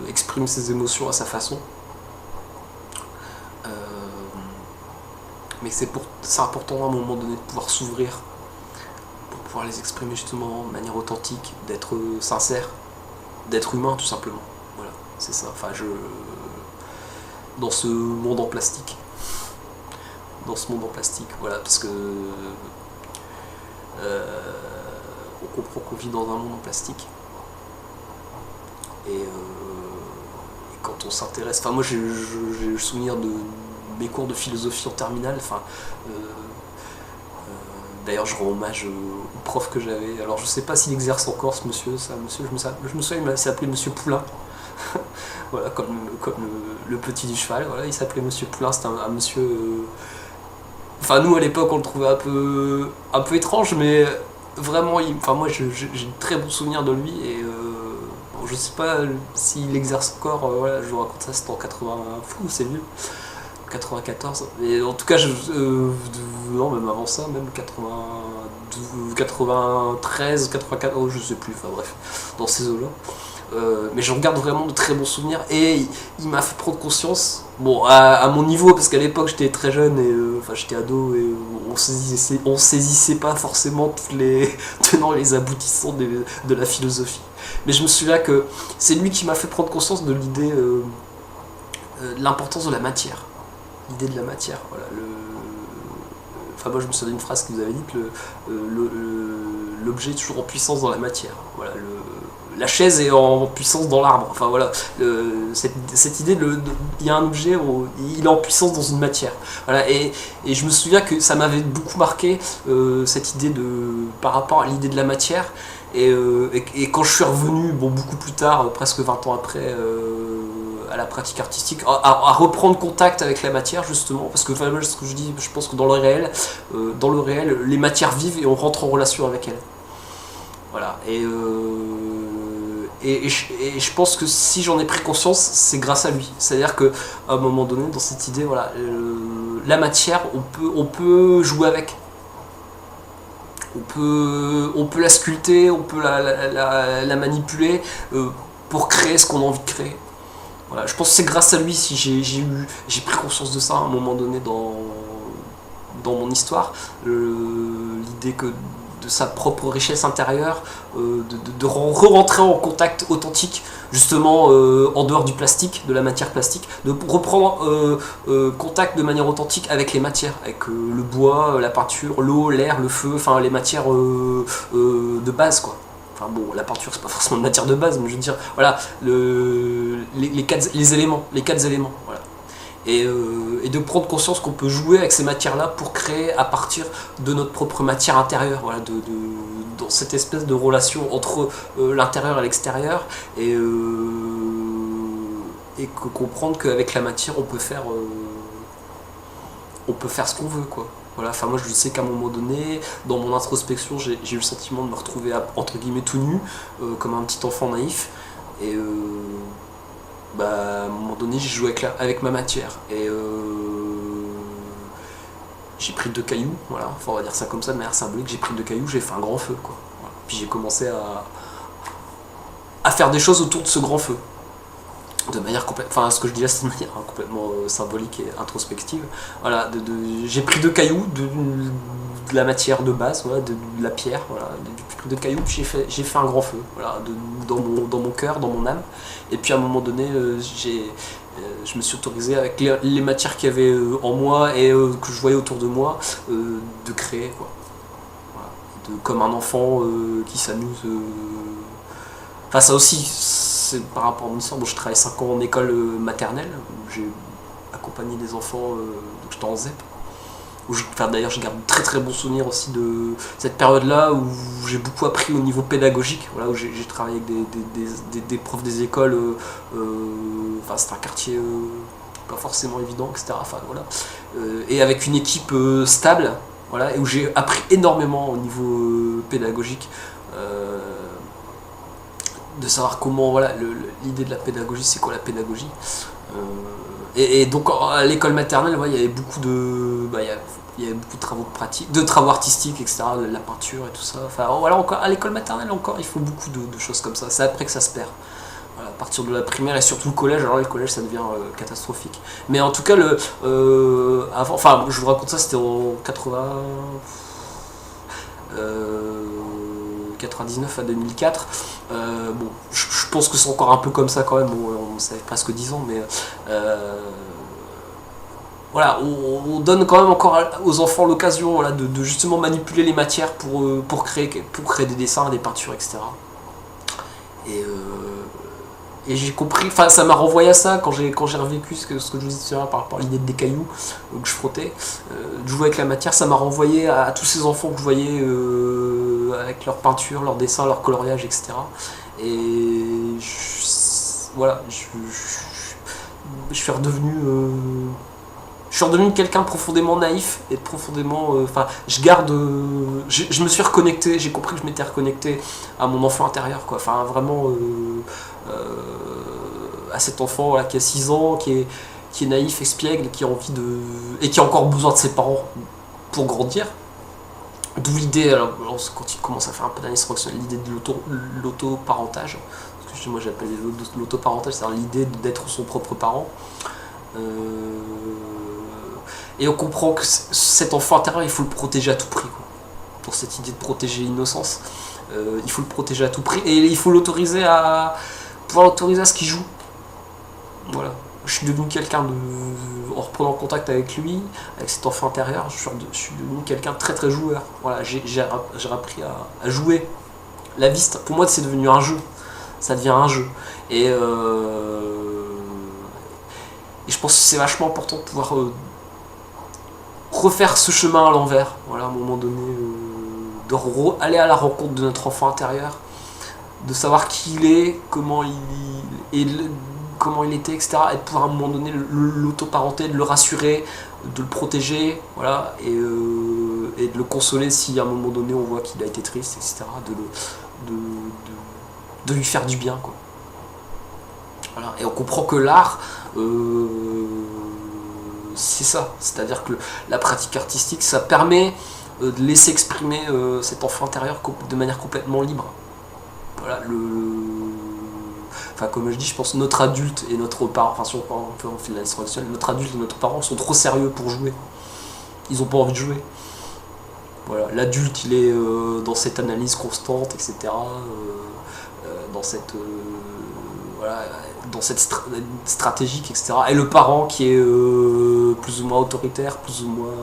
exprime ses émotions à sa façon. Mais c'est important à un moment donné de pouvoir s'ouvrir pour pouvoir les exprimer justement de manière authentique, d'être sincère, d'être humain tout simplement. Voilà, c'est ça. Enfin, dans ce monde en plastique, voilà, parce que on comprend qu'on vit dans un monde en plastique et quand on s'intéresse, enfin moi j'ai le souvenir de mes cours de philosophie en terminale, d'ailleurs je rends hommage au prof que j'avais, alors je sais pas s'il exerce encore ce monsieur, je me souviens il s'appelait monsieur Poulain, voilà, comme le petit du cheval, voilà, il s'appelait monsieur Poulain, c'était un monsieur, enfin nous à l'époque on le trouvait un peu étrange, mais vraiment, moi j'ai de très bons souvenirs de lui, et je sais pas s'il exerce encore, voilà, je vous raconte ça, c'était en 80, fou, c'est vieux. 94, et en tout cas non, même avant ça, même 92, 93, 94, je sais plus, enfin bref, dans ces eaux-là. Mais je regarde vraiment de très bons souvenirs, et il m'a fait prendre conscience, bon, à mon niveau, parce qu'à l'époque j'étais très jeune, et j'étais ado, et on saisissait pas forcément tous les tenants et les aboutissants de la philosophie. Mais je me souviens que c'est lui qui m'a fait prendre conscience de l'idée, de l'importance de la matière. L'idée de la matière, voilà. Enfin, moi je me souviens d'une phrase que vous avez dite, l'objet est toujours en puissance dans la matière. Voilà, la chaise est en puissance dans l'arbre. Enfin voilà, cette idée, il y a un objet, il est en puissance dans une matière. Voilà, et je me souviens que ça m'avait beaucoup marqué, cette idée par rapport à l'idée de la matière. Et quand je suis revenu, bon, beaucoup plus tard, presque 20 ans après, à la pratique artistique, à reprendre contact avec la matière justement, parce que enfin, ce que je dis, je pense que dans le réel, les matières vivent et on rentre en relation avec elles. Voilà, et je pense que si j'en ai pris conscience, c'est grâce à lui. C'est-à-dire qu'à un moment donné, dans cette idée, voilà, la matière, on peut jouer avec. On peut la sculpter, on peut la manipuler pour créer ce qu'on a envie de créer. Voilà, je pense que c'est grâce à lui si j'ai pris conscience de ça à un moment donné dans mon histoire. L'idée que de sa propre richesse intérieure, de re-rentrer en contact authentique, justement en dehors du plastique, de la matière plastique, de reprendre contact de manière authentique avec les matières, avec le bois, la peinture, l'eau, l'air, le feu, enfin les matières de base, quoi. Enfin bon, la peinture c'est pas forcément une matière de base, mais je veux dire, voilà, les quatre éléments, voilà. Et de prendre conscience qu'on peut jouer avec ces matières-là pour créer à partir de notre propre matière intérieure, voilà, dans cette espèce de relation entre l'intérieur et l'extérieur, et comprendre qu'avec la matière on peut faire ce qu'on veut, quoi. Voilà, enfin moi je sais qu'à un moment donné, dans mon introspection, j'ai eu le sentiment de me retrouver entre guillemets tout nu, comme un petit enfant naïf, et à un moment donné j'ai joué avec ma matière, et j'ai pris 2 cailloux, voilà, enfin, on va dire ça comme ça de manière symbolique, j'ai pris 2 cailloux, j'ai fait un grand feu, quoi. Voilà. Puis j'ai commencé à faire des choses autour de ce grand feu. De manière complètement, enfin ce que je dis là c'est de manière complètement symbolique et introspective. Voilà, j'ai pris 2 cailloux, de la matière de base, voilà, de la pierre, voilà, j'ai pris 2 cailloux, puis j'ai fait un grand feu, voilà, dans mon cœur, dans mon âme. Et puis à un moment donné, je me suis autorisé avec les matières qu'il y avait en moi et que je voyais autour de moi, de créer, quoi. Voilà. Comme un enfant qui s'amuse. Enfin ça aussi, c'est par rapport à mon histoire, bon, je travaille 5 ans en école maternelle, où j'ai accompagné des enfants, donc j'étais en ZEP. D'ailleurs je garde de très très bons souvenirs aussi de cette période-là, où j'ai beaucoup appris au niveau pédagogique, voilà, où j'ai travaillé avec des profs des écoles, enfin c'est un quartier pas forcément évident, etc. Enfin, voilà. Et avec une équipe stable, voilà, et où j'ai appris énormément au niveau pédagogique. De savoir comment, voilà, l'idée de la pédagogie, c'est quoi la pédagogie, et donc à l'école maternelle, ouais, il y avait beaucoup de il y avait beaucoup de travaux de travaux artistiques, etc., la peinture et tout ça. Enfin voilà, encore à l'école maternelle encore il faut beaucoup de choses comme ça. C'est après que ça se perd, voilà, à partir de la primaire et surtout le collège. Alors le collège ça devient catastrophique, mais en tout cas avant, enfin je vous raconte ça, c'était en 99 à 2004. Bon, je pense que c'est encore un peu comme ça quand même, on savait presque 10 ans, mais voilà, on donne quand même encore aux enfants l'occasion, voilà, de justement manipuler les matières pour créer des dessins, des peintures, etc. Et j'ai compris, enfin ça m'a renvoyé à ça quand j'ai revécu ce que je vous disais par rapport à l'idée des cailloux que je frottais, de jouer avec la matière. Ça m'a renvoyé à tous ces enfants que je voyais avec leur peinture, leur dessin, leur coloriage, etc. Et voilà, je suis redevenu quelqu'un de profondément naïf et de profondément, enfin je me suis reconnecté, j'ai compris que je m'étais reconnecté à mon enfant intérieur, quoi. Enfin vraiment à cet enfant, voilà, qui a 6 ans, qui est naïf, espiègle, qui a envie et qui a encore besoin de ses parents pour grandir. D'où l'idée, alors quand il commence à faire un peu d'instruction, l'idée de l'autoparentage, parce que moi j'appelle l'autoparentage, c'est-à-dire l'idée d'être son propre parent. Et on comprend que cet enfant intérieur, il faut le protéger à tout prix, quoi. Pour cette idée de protéger l'innocence, il faut le protéger à tout prix, et il faut l'autoriser à ce qu'il joue. Voilà. Je suis devenu quelqu'un en reprenant contact avec lui, avec cet enfant intérieur, je suis devenu quelqu'un de très très joueur. Voilà, j'ai appris à jouer. La vie, pour moi, c'est devenu un jeu. Ça devient un jeu. Et je pense que c'est vachement important de pouvoir refaire ce chemin à l'envers. Voilà, à un moment donné, aller à la rencontre de notre enfant intérieur, de savoir qui il est, comment il était, etc. Et de pouvoir à un moment donné l'autoparenter, de le rassurer, de le protéger, voilà, et de le consoler si à un moment donné on voit qu'il a été triste, etc. De lui faire du bien, quoi. Voilà. Et on comprend que l'art, c'est ça, c'est-à-dire que la pratique artistique, ça permet de laisser exprimer cet enfant intérieur de manière complètement libre. Voilà, enfin, comme je dis, je pense que notre adulte et notre parent, enfin si on fait de la instruction, notre adulte et notre parent sont trop sérieux pour jouer. Ils n'ont pas envie de jouer. Voilà, l'adulte il est dans cette analyse constante, etc. Dans cette voilà, dans cette stratégique, etc. Et le parent qui est plus ou moins autoritaire, plus ou moins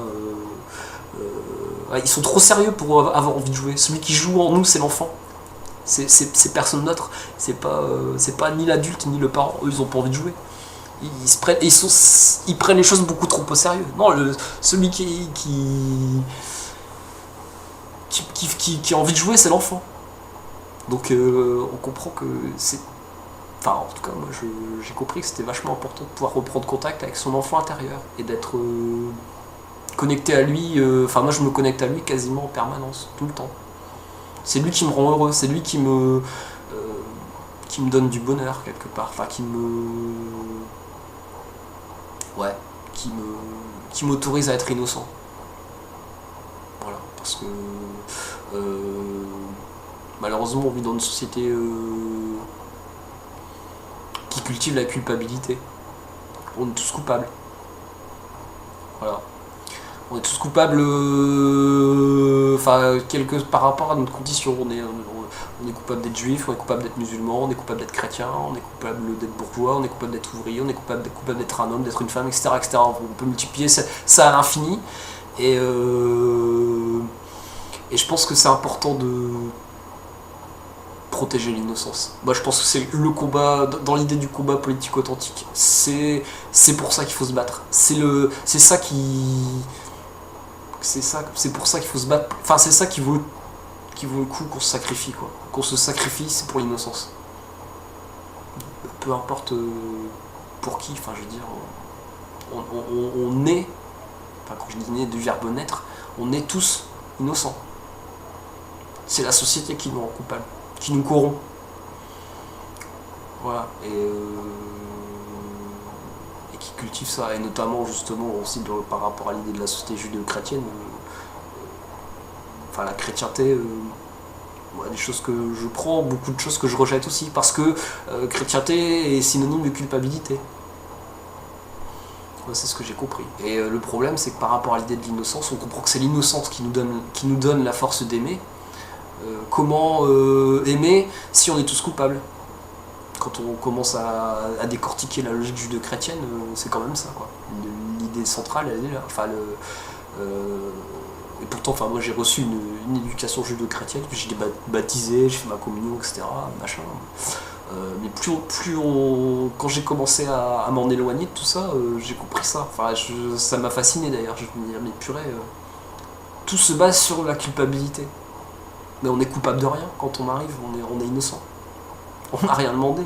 ouais, ils sont trop sérieux pour avoir envie de jouer. Celui qui joue en nous, c'est l'enfant. C'est personne d'autre. C'est pas ni l'adulte ni le parent. Eux, ils ont pas envie de jouer. Ils prennent les choses beaucoup trop au sérieux. Non, celui qui a envie de jouer, c'est l'enfant. Donc on comprend que c'est... Enfin, en tout cas, moi, j'ai compris que c'était vachement important de pouvoir reprendre contact avec son enfant intérieur et d'être connecté à lui. Enfin, moi, je me connecte à lui quasiment en permanence, tout le temps. C'est lui qui me rend heureux, c'est lui qui me donne du bonheur quelque part. Enfin, ouais, qui m'autorise à être innocent. Voilà, parce que malheureusement, on vit dans une société qui cultive la culpabilité. On est tous coupables. Voilà. On est tous coupables, enfin, par rapport à notre condition. On est coupable d'être juif, on est coupable d'être musulman, on est coupable d'être chrétien, on est coupable d'être bourgeois, on est coupable d'être ouvrier, on est coupable d'être un homme, d'être une femme, etc., etc. On peut multiplier ça à l'infini. Et je pense que c'est important de protéger l'innocence. Moi, je pense que c'est le combat, dans l'idée du combat politique authentique. C'est pour ça qu'il faut se battre. C'est pour ça qu'il faut se battre. Enfin, c'est ça qui vaut le coup qu'on se sacrifie, quoi. Qu'on se sacrifie, c'est pour l'innocence. Peu importe pour qui, enfin, je veux dire, on est, enfin, quand je dis né du verbe naître, on est tous innocents. C'est la société qui nous rend coupables, qui nous corrompt. Voilà. Et qui cultive ça, et notamment justement aussi par rapport à l'idée de la société judéo-chrétienne, enfin la chrétienté, des choses que je prends, beaucoup de choses que je rejette aussi, parce que chrétienté est synonyme de culpabilité. Ouais, c'est ce que j'ai compris. Et le problème, c'est que par rapport à l'idée de l'innocence, on comprend que c'est l'innocence qui nous donne la force d'aimer. Comment aimer si on est tous coupables? Quand on commence à décortiquer la logique judéo-chrétienne, c'est quand même ça, quoi. L'idée centrale, elle est là. Enfin, et pourtant, enfin, moi j'ai reçu une éducation judéo-chrétienne, j'ai été baptisé, j'ai fait ma communion, etc. Machin. Mais quand j'ai commencé à m'en éloigner de tout ça, j'ai compris ça. Enfin, ça m'a fasciné d'ailleurs. Je me disais, mais purée, tout se base sur la culpabilité. Mais on est coupable de rien quand on arrive, on est innocent. On n'a rien demandé.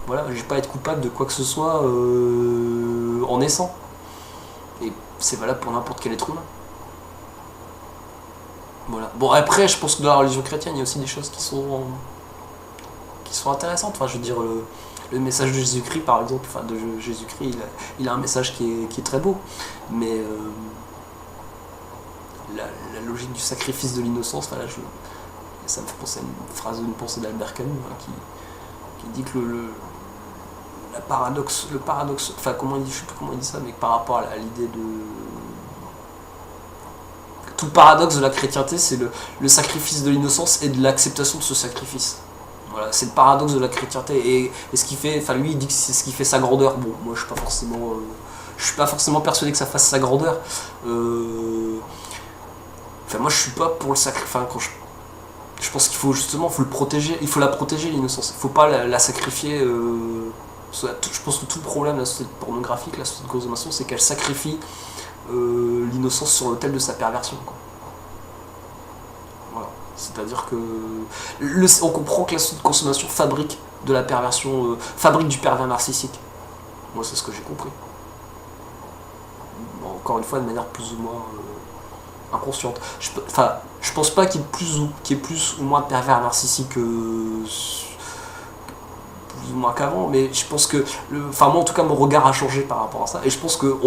Voilà, je vais pas être coupable de quoi que ce soit en naissant. Et c'est valable pour n'importe quel être humain. Voilà. Bon, après, je pense que dans la religion chrétienne, il y a aussi des choses qui sont intéressantes. Enfin, je veux dire, le message de Jésus-Christ, par exemple, enfin, de Jésus-Christ, il a un message qui est très beau. Mais la logique du sacrifice de l'innocence, enfin, là, ça me fait penser à une phrase d'une pensée d'Albert Camus, hein, qui dit que le paradoxe, enfin comment il dit, je sais plus comment il dit ça, mais par rapport à l'idée de... Tout le paradoxe de la chrétienté, c'est le sacrifice de l'innocence et de l'acceptation de ce sacrifice. Voilà, c'est le paradoxe de la chrétienté, et ce qui fait, enfin lui il dit que c'est ce qui fait sa grandeur. Bon, moi je suis pas forcément persuadé que ça fasse sa grandeur. Enfin moi je suis pas pour le sacrifice, enfin quand je pense qu'il faut justement, faut le protéger, il faut la protéger l'innocence, il faut pas la sacrifier. Je pense que tout le problème de la société pornographique, la société de consommation, c'est qu'elle sacrifie l'innocence sur l'autel de sa perversion, quoi. Voilà. C'est-à-dire que on comprend que la société de consommation fabrique de la perversion, fabrique du pervers narcissique. Moi c'est ce que j'ai compris. Bon, encore une fois de manière plus ou moins inconsciente. Je pense pas qu'il y ait plus ou moins de pervers narcissiques plus ou moins qu'avant, mais je pense que, moi en tout cas mon regard a changé par rapport à ça, et je pense que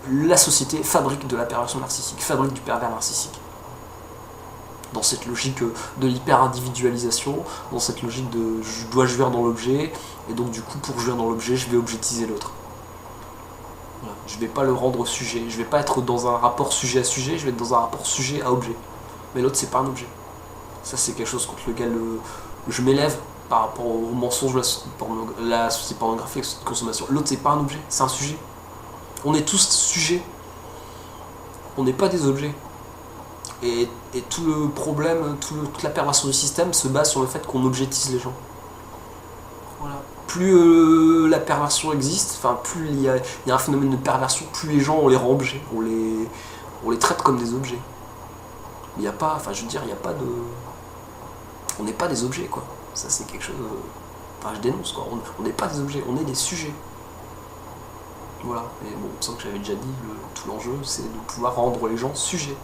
la société fabrique de la perversion narcissique, fabrique du pervers narcissique. Dans cette logique de l'hyper-individualisation, dans cette logique de je dois jouir dans l'objet, et donc du coup pour jouir dans l'objet, je vais objectiser l'autre. Voilà. Je vais pas le rendre sujet. Je vais pas être dans un rapport sujet à sujet, je vais être dans un rapport sujet à objet. Mais l'autre, c'est pas un objet. Ça, c'est quelque chose contre lequel je m'élève par rapport au mensonge de la société pornographique de consommation. L'autre, c'est pas un objet, c'est un sujet. On est tous sujets. On n'est pas des objets. Et tout le problème, toute la perversion du système se base sur le fait qu'on objectise les gens. Voilà. Plus la perversion existe, enfin plus il y a un phénomène de perversion, plus les gens on les rend objets, on les traite comme des objets. Il n'y a pas, enfin je veux dire, il n'y a pas de... On n'est pas des objets quoi. Ça c'est quelque chose... Enfin je dénonce quoi. On n'est pas des objets, on est des sujets. Voilà. Et bon, il me semble que j'avais déjà dit, tout l'enjeu c'est de pouvoir rendre les gens sujets.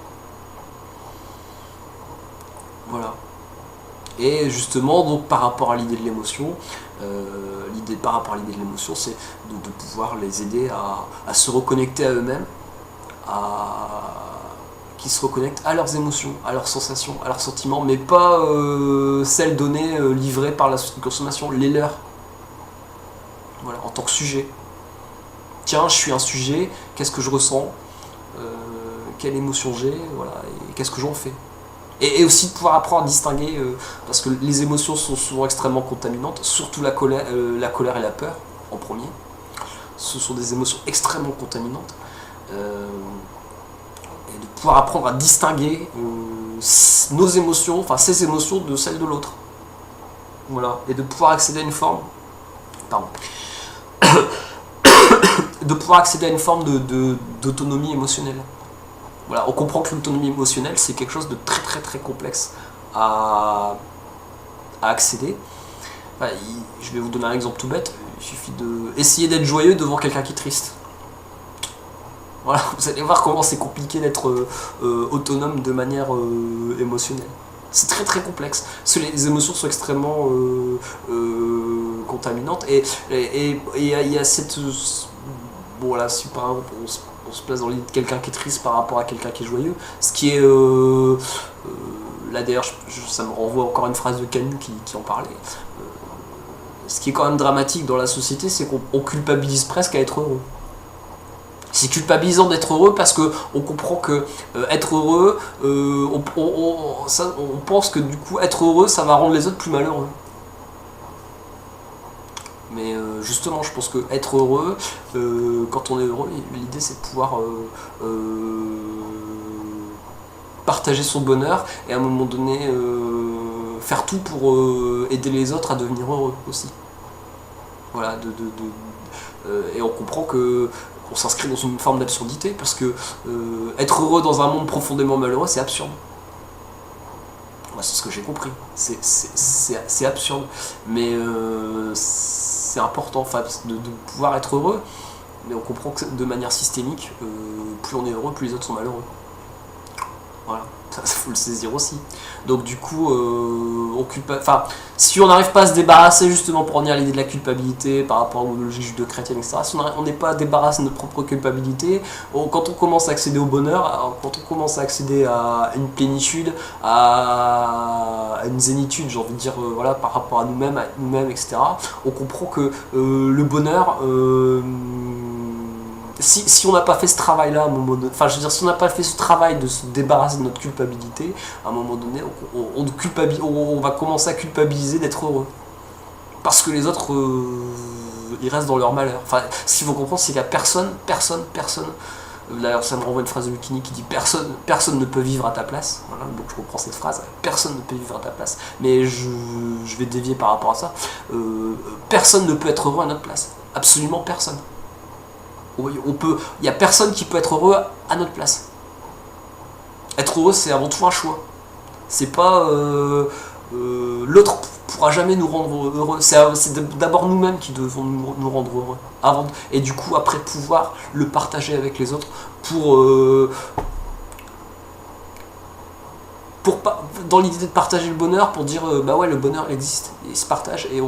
Voilà. Et justement, donc par rapport à l'idée de l'émotion, c'est de pouvoir les aider à se reconnecter à eux-mêmes, qu'ils se reconnectent à leurs émotions, à leurs sensations, à leurs sentiments, mais pas celles données, livrées par la société de consommation, les leurs. Voilà, en tant que sujet. Tiens, je suis un sujet, qu'est-ce que je ressens, quelle émotion j'ai, voilà, et qu'est-ce que j'en fais. Et aussi de pouvoir apprendre à distinguer, parce que les émotions sont souvent extrêmement contaminantes, surtout la colère et la peur, en premier. Ce sont des émotions extrêmement contaminantes. Et de pouvoir apprendre à distinguer nos émotions, enfin ces émotions de celles de l'autre. Voilà. Et de pouvoir accéder à une forme... Pardon. De pouvoir accéder à une forme d'autonomie émotionnelle. Voilà, on comprend que l'autonomie émotionnelle, c'est quelque chose de très très très complexe à accéder. Enfin, je vais vous donner un exemple tout bête. Il suffit d'essayer d'être joyeux devant quelqu'un qui est triste. Voilà, vous allez voir comment c'est compliqué d'être autonome de manière émotionnelle. C'est très très complexe. Parce que les émotions sont extrêmement contaminantes. Et il y a cette... Bon voilà, si par exemple on se place dans l'idée de quelqu'un qui est triste par rapport à quelqu'un qui est joyeux, ce qui est... là d'ailleurs, ça me renvoie encore à une phrase de Camus qui en parlait. Ce qui est quand même dramatique dans la société, c'est qu'on culpabilise presque à être heureux. C'est culpabilisant d'être heureux parce qu'on comprend que être heureux, on pense que du coup être heureux, ça va rendre les autres plus malheureux. Mais justement, je pense que être heureux, quand on est heureux, l'idée c'est de pouvoir partager son bonheur et à un moment donné faire tout pour aider les autres à devenir heureux aussi. Voilà, et on comprend que on s'inscrit dans une forme d'absurdité parce que être heureux dans un monde profondément malheureux, c'est absurde. Moi, c'est ce que j'ai compris. C'est absurde, mais c'est important enfin, de pouvoir être heureux, mais on comprend que de manière systémique, plus on est heureux, plus les autres sont malheureux. Voilà, ça faut le saisir aussi. Donc du coup, si on n'arrive pas à se débarrasser justement pour revenir à l'idée de la culpabilité par rapport aux logiques judéo-chrétiennes, etc., si on n'est pas à débarrasser de notre propre culpabilité, quand on commence à accéder au bonheur, quand on commence à accéder à une plénitude, à une zénitude, j'ai envie de dire, voilà, par rapport à nous-mêmes, etc., on comprend que le bonheur... Si on n'a pas fait ce travail-là, à un moment donné, enfin je veux dire, si on n'a pas fait ce travail de se débarrasser de notre culpabilité, à un moment donné, on va commencer à culpabiliser d'être heureux. Parce que les autres, ils restent dans leur malheur. Enfin, ce qu'il faut comprendre, c'est qu'il n'y a personne, d'ailleurs ça me renvoie une phrase de Lucchini qui dit personne ne peut vivre à ta place. Voilà, donc je reprends cette phrase, personne ne peut vivre à ta place. Mais je vais dévier par rapport à ça. Personne ne peut être heureux à notre place. Absolument personne. Il n'y a personne qui peut être heureux à notre place. Être heureux, c'est avant tout un choix. C'est pas... l'autre pourra jamais nous rendre heureux. C'est d'abord nous-mêmes qui devons nous rendre heureux. Et du coup, après, pouvoir le partager avec les autres dans l'idée de partager le bonheur, pour dire, bah ouais, le bonheur existe, il se partage, et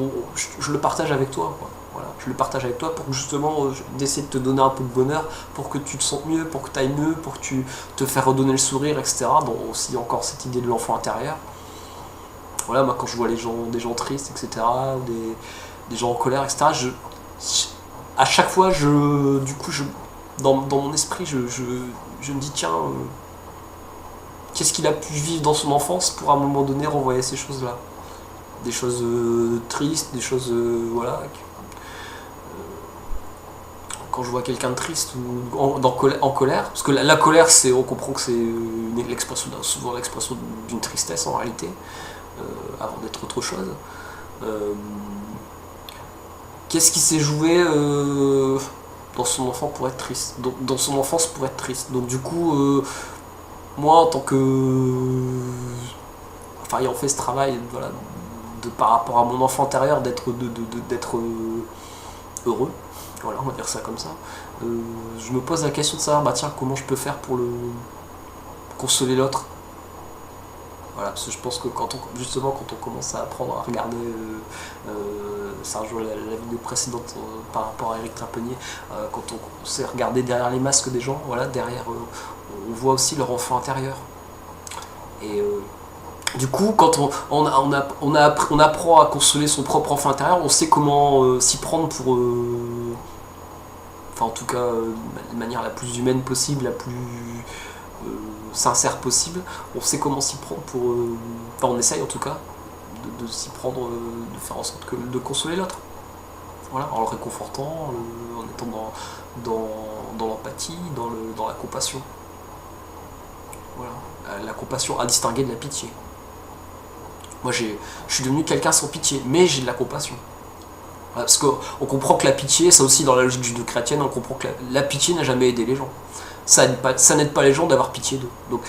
je le partage avec toi, quoi. Voilà, je le partage avec toi pour justement d'essayer de te donner un peu de bonheur, pour que tu te sentes mieux, pour que tu ailles mieux, pour que tu te fasses redonner le sourire, etc. Bon, aussi encore cette idée de l'enfant intérieur. Voilà, moi quand je vois des gens tristes, etc., des gens en colère, etc., à chaque fois, dans mon esprit, je me dis, tiens, qu'est-ce qu'il a pu vivre dans son enfance pour à un moment donné renvoyer ces choses-là. Des choses tristes, des choses, voilà. Quand je vois quelqu'un de triste ou en colère, parce que la colère, on comprend que c'est souvent l'expression d'une tristesse en réalité, avant d'être autre chose. Qu'est-ce qui s'est joué dans son enfant pour être triste, dans son enfance pour être triste. Donc du coup, moi en tant que... Enfin ayant fait ce travail, voilà, par rapport à mon enfant intérieur, d'être heureux, voilà, on va dire ça comme ça, je me pose la question de savoir, bah tiens, comment je peux faire pour consoler l'autre. Voilà, parce que je pense que quand on commence à apprendre à regarder, ça rejoint la vidéo précédente par rapport à Eric Trapenier, quand on sait regarder derrière les masques des gens, voilà, derrière, on voit aussi leur enfant intérieur. Et du coup, quand on apprend à consoler son propre enfant intérieur, on sait comment s'y prendre pour... enfin, en tout cas, de manière la plus humaine possible, la plus sincère possible. On sait comment s'y prendre pour... enfin, on essaye en tout cas de s'y prendre, de faire en sorte de consoler l'autre. Voilà, en le réconfortant, en étant dans l'empathie, dans la compassion. Voilà, la compassion à distinguer de la pitié. Moi, je suis devenu quelqu'un sans pitié, mais j'ai de la compassion. Voilà, parce qu'on comprend que la pitié, ça aussi dans la logique judéo-chrétienne, on comprend que la pitié n'a jamais aidé les gens. Ça n'aide pas les gens d'avoir pitié d'eux. Donc,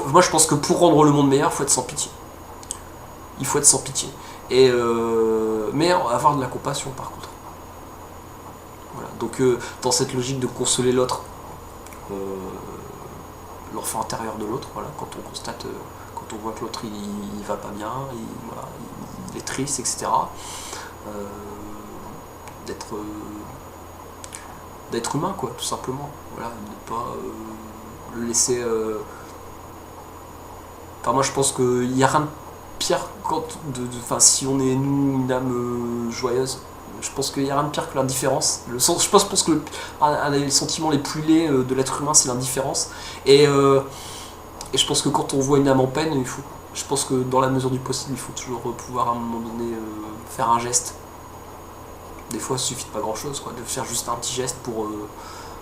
moi, je pense que pour rendre le monde meilleur, il faut être sans pitié. Il faut être sans pitié. Mais avoir de la compassion, par contre. Voilà. Donc, dans cette logique de consoler l'autre, l'enfant intérieur de l'autre, voilà, quand on constate, quand on voit que l'autre il va pas bien, voilà, il est triste, etc. D'être humain, quoi, tout simplement. Voilà, de pas le laisser. Enfin, moi, je pense qu'il n'y a rien de pire si on est nous une âme joyeuse. Je pense qu'il n'y a rien de pire que l'indifférence. Je pense que un des sentiments les plus laids de l'être humain, c'est l'indifférence. Et je pense que quand on voit une âme en peine, je pense que dans la mesure du possible, il faut toujours pouvoir à un moment donné faire un geste. Des fois, il suffit de pas grand chose, quoi, de faire juste un petit geste pour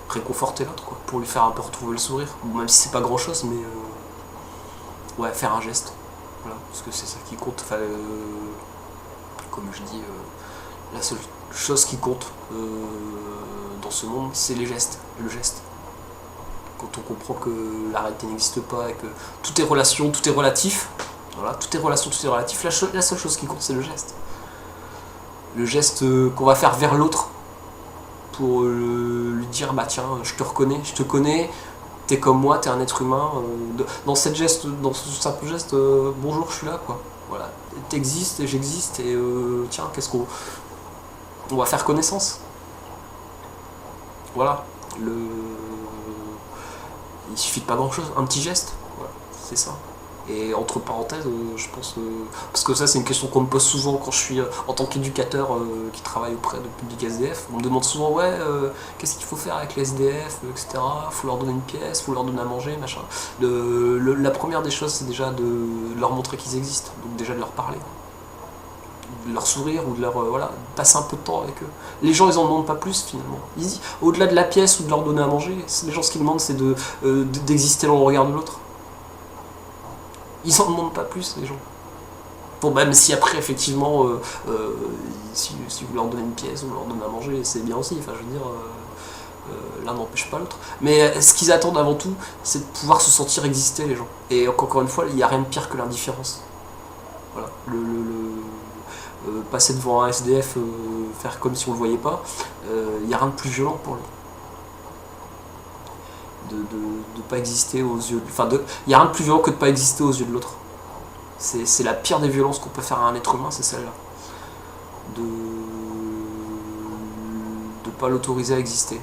réconforter l'autre, quoi, pour lui faire un peu retrouver le sourire. Bon, même si c'est pas grand chose, mais ouais, faire un geste. Voilà, parce que c'est ça qui compte. Enfin, comme je dis, la seule chose qui compte dans ce monde, c'est les gestes, le geste. Quand on comprend que la réalité n'existe pas et que tout est relation, tout est relatif, voilà, tout est relation, tout est relatif, la seule chose qui compte, c'est le geste. Le geste qu'on va faire vers l'autre pour lui dire, bah tiens, je te reconnais, je te connais, t'es comme moi, t'es un être humain. Dans ce simple geste, bonjour, je suis là, quoi. Voilà, t'existes et j'existe et tiens, on va faire connaissance. Voilà, il suffit de pas grand chose, un petit geste, voilà, c'est ça. Et entre parenthèses, je pense, parce que ça c'est une question qu'on me pose souvent quand je suis en tant qu'éducateur qui travaille auprès de public SDF, on me demande souvent, ouais, qu'est-ce qu'il faut faire avec les SDF, etc. Faut leur donner une pièce, faut leur donner à manger, machin. La première des choses, c'est déjà de leur montrer qu'ils existent, donc déjà de leur parler, de leur sourire ou de leur voilà, passer un peu de temps avec eux. Les gens, ils en demandent pas plus finalement. Au-delà de la pièce ou de leur donner à manger, les gens ce qu'ils demandent, c'est d'exister dans le regard de l'autre. Ils en demandent pas plus, les gens. Bon, même si après, effectivement, si vous leur donnez une pièce ou vous leur donnez à manger, c'est bien aussi. Enfin, je veux dire, l'un n'empêche pas l'autre. Mais ce qu'ils attendent avant tout, c'est de pouvoir se sentir exister, les gens. Et encore une fois, il n'y a rien de pire que l'indifférence. Voilà. Passer devant un SDF, faire comme si on le voyait pas, il n'y a rien de plus violent pour lui. De pas exister aux yeux... Enfin, il n'y a rien de plus violent que de pas exister aux yeux de l'autre. C'est la pire des violences qu'on peut faire à un être humain, c'est celle-là. De pas l'autoriser à exister.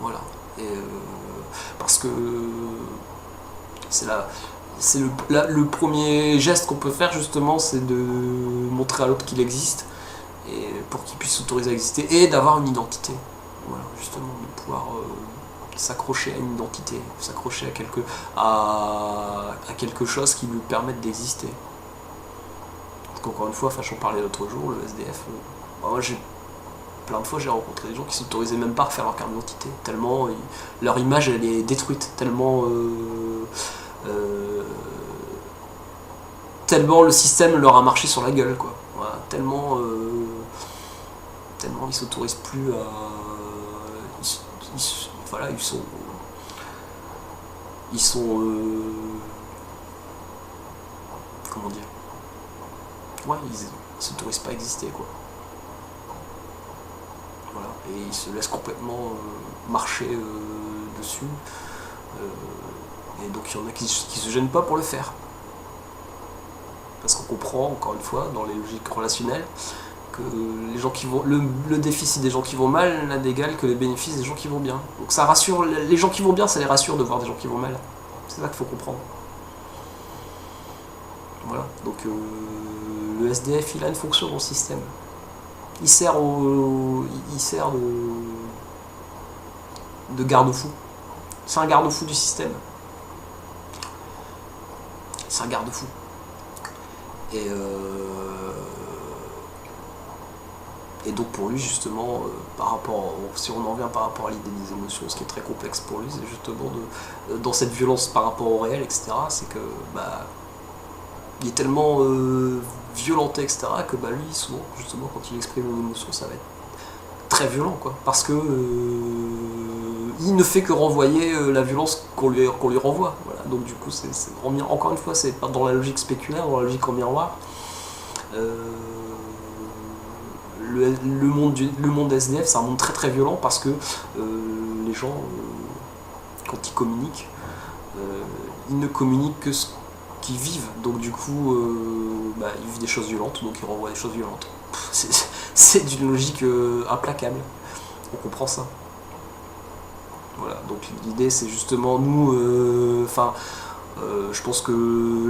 Voilà. Et parce que c'est le premier geste qu'on peut faire, justement, c'est de montrer à l'autre qu'il existe, et pour qu'il puisse s'autoriser à exister, et d'avoir une identité. Voilà, justement, de pouvoir s'accrocher à une identité, s'accrocher à quelque chose qui lui permette d'exister. Parce qu'encore une fois, j'en parlais l'autre jour, le SDF, moi plein de fois j'ai rencontré des gens qui s'autorisaient même pas à refaire leur carte d'identité, tellement leur image elle est détruite, tellement tellement le système leur a marché sur la gueule, quoi. Voilà, tellement ils s'autorisent plus à... voilà, ils sont comment dire, ouais, ils s'autorisent pas à exister, quoi. Voilà, et ils se laissent complètement marcher dessus, et donc il y en a qui se gênent pas pour le faire, parce qu'on comprend, encore une fois, dans les logiques relationnelles, que les gens qui vont, le déficit des gens qui vont mal n'a d'égal que les bénéfices des gens qui vont bien. Donc ça rassure, les gens qui vont bien, ça les rassure de voir des gens qui vont mal. C'est ça qu'il faut comprendre. Voilà, donc le SDF, il a une fonction dans le système. Il sert de garde-fou. C'est un garde-fou du système. C'est un garde-fou. Et donc pour lui, justement, si on en vient par rapport à l'idée des émotions, ce qui est très complexe pour lui, c'est justement dans cette violence par rapport au réel, etc., c'est que il est tellement violenté, etc., que lui, souvent, justement, quand il exprime une émotion, ça va être très violent, quoi, parce que il ne fait que renvoyer la violence qu'on lui renvoie. Voilà. Donc du coup, encore une fois, c'est pas dans la logique spéculaire, dans la logique en miroir. Le monde SDF, c'est un monde très très violent, parce que les gens, quand ils communiquent, ils ne communiquent que ce qu'ils vivent. Donc du coup, ils vivent des choses violentes, donc ils renvoient des choses violentes. C'est d'une logique implacable. On comprend ça. Voilà, donc l'idée c'est justement nous, je pense que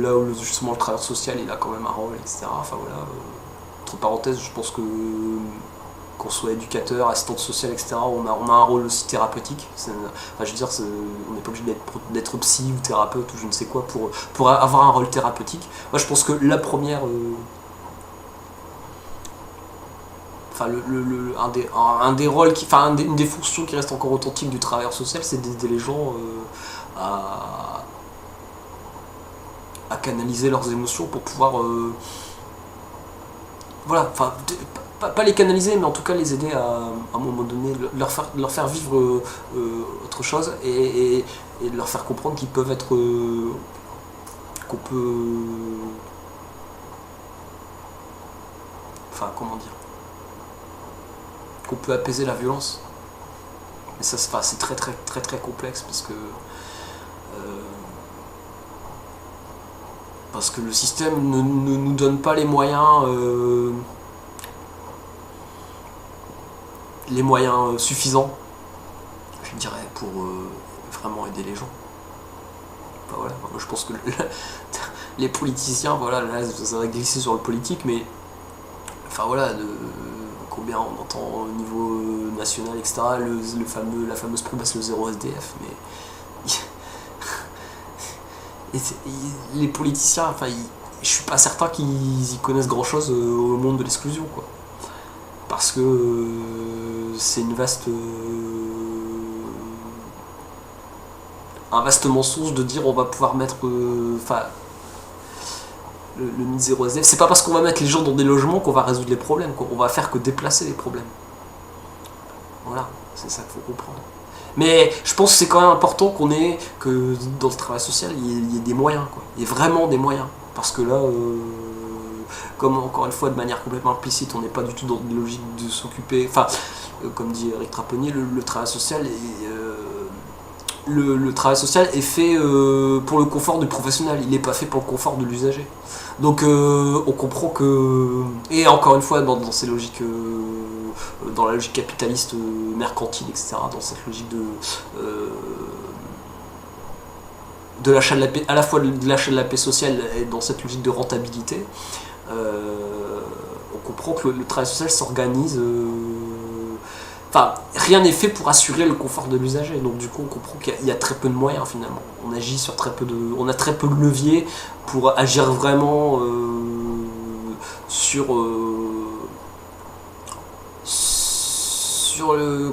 là où justement le travailleur social il a quand même un rôle, etc. Enfin voilà, entre parenthèses, je pense que qu'on soit éducateur, assistante sociale, etc., on a un rôle aussi thérapeutique. Je veux dire, on n'est pas obligé d'être psy ou thérapeute ou je ne sais quoi pour avoir un rôle thérapeutique. Moi je pense que la première... un des rôles, une des fonctions qui reste encore authentique du travailleur social, c'est d'aider les gens à canaliser leurs émotions pour pouvoir pas les canaliser, mais en tout cas les aider à un moment donné, leur faire vivre autre chose, et leur faire comprendre qu'ils peuvent être qu'on peut, comment dire, qu'on peut apaiser la violence. Mais ça, c'est très très très très complexe, parce que le système ne nous donne pas les moyens suffisants, je dirais, pour vraiment aider les gens. Voilà. Moi, je pense que les politiciens, voilà, là ça va glisser sur le politique, mais combien on entend au niveau national, etc., la fameuse promesse, le zéro SDF, mais les politiciens, je suis pas certain qu'ils y connaissent grand chose au monde de l'exclusion, quoi, parce que c'est un vaste mensonge de dire on va pouvoir mettre le mythe zéro SDF. C'est pas parce qu'on va mettre les gens dans des logements qu'on va résoudre les problèmes, quoi. On va faire que déplacer les problèmes. Voilà, c'est ça qu'il faut comprendre. Mais je pense que c'est quand même important que dans le travail social, il y ait des moyens, quoi. Il y ait vraiment des moyens. Parce que là, comme encore une fois, de manière complètement implicite, on n'est pas du tout dans une logique de s'occuper. Comme dit Eric Trapponnier, le travail social est... Le travail social est fait pour le confort du professionnel, il n'est pas fait pour le confort de l'usager. Donc on comprend que... Et encore une fois, dans ces logiques, dans la logique capitaliste, mercantile, etc., dans cette logique de l'achat de la paix, à la fois de l'achat de la paix sociale et dans cette logique de rentabilité, on comprend que le travail social s'organise... Enfin, rien n'est fait pour assurer le confort de l'usager. Donc du coup, on comprend qu'il y a très peu de moyens finalement. On agit sur on a très peu de leviers pour agir vraiment sur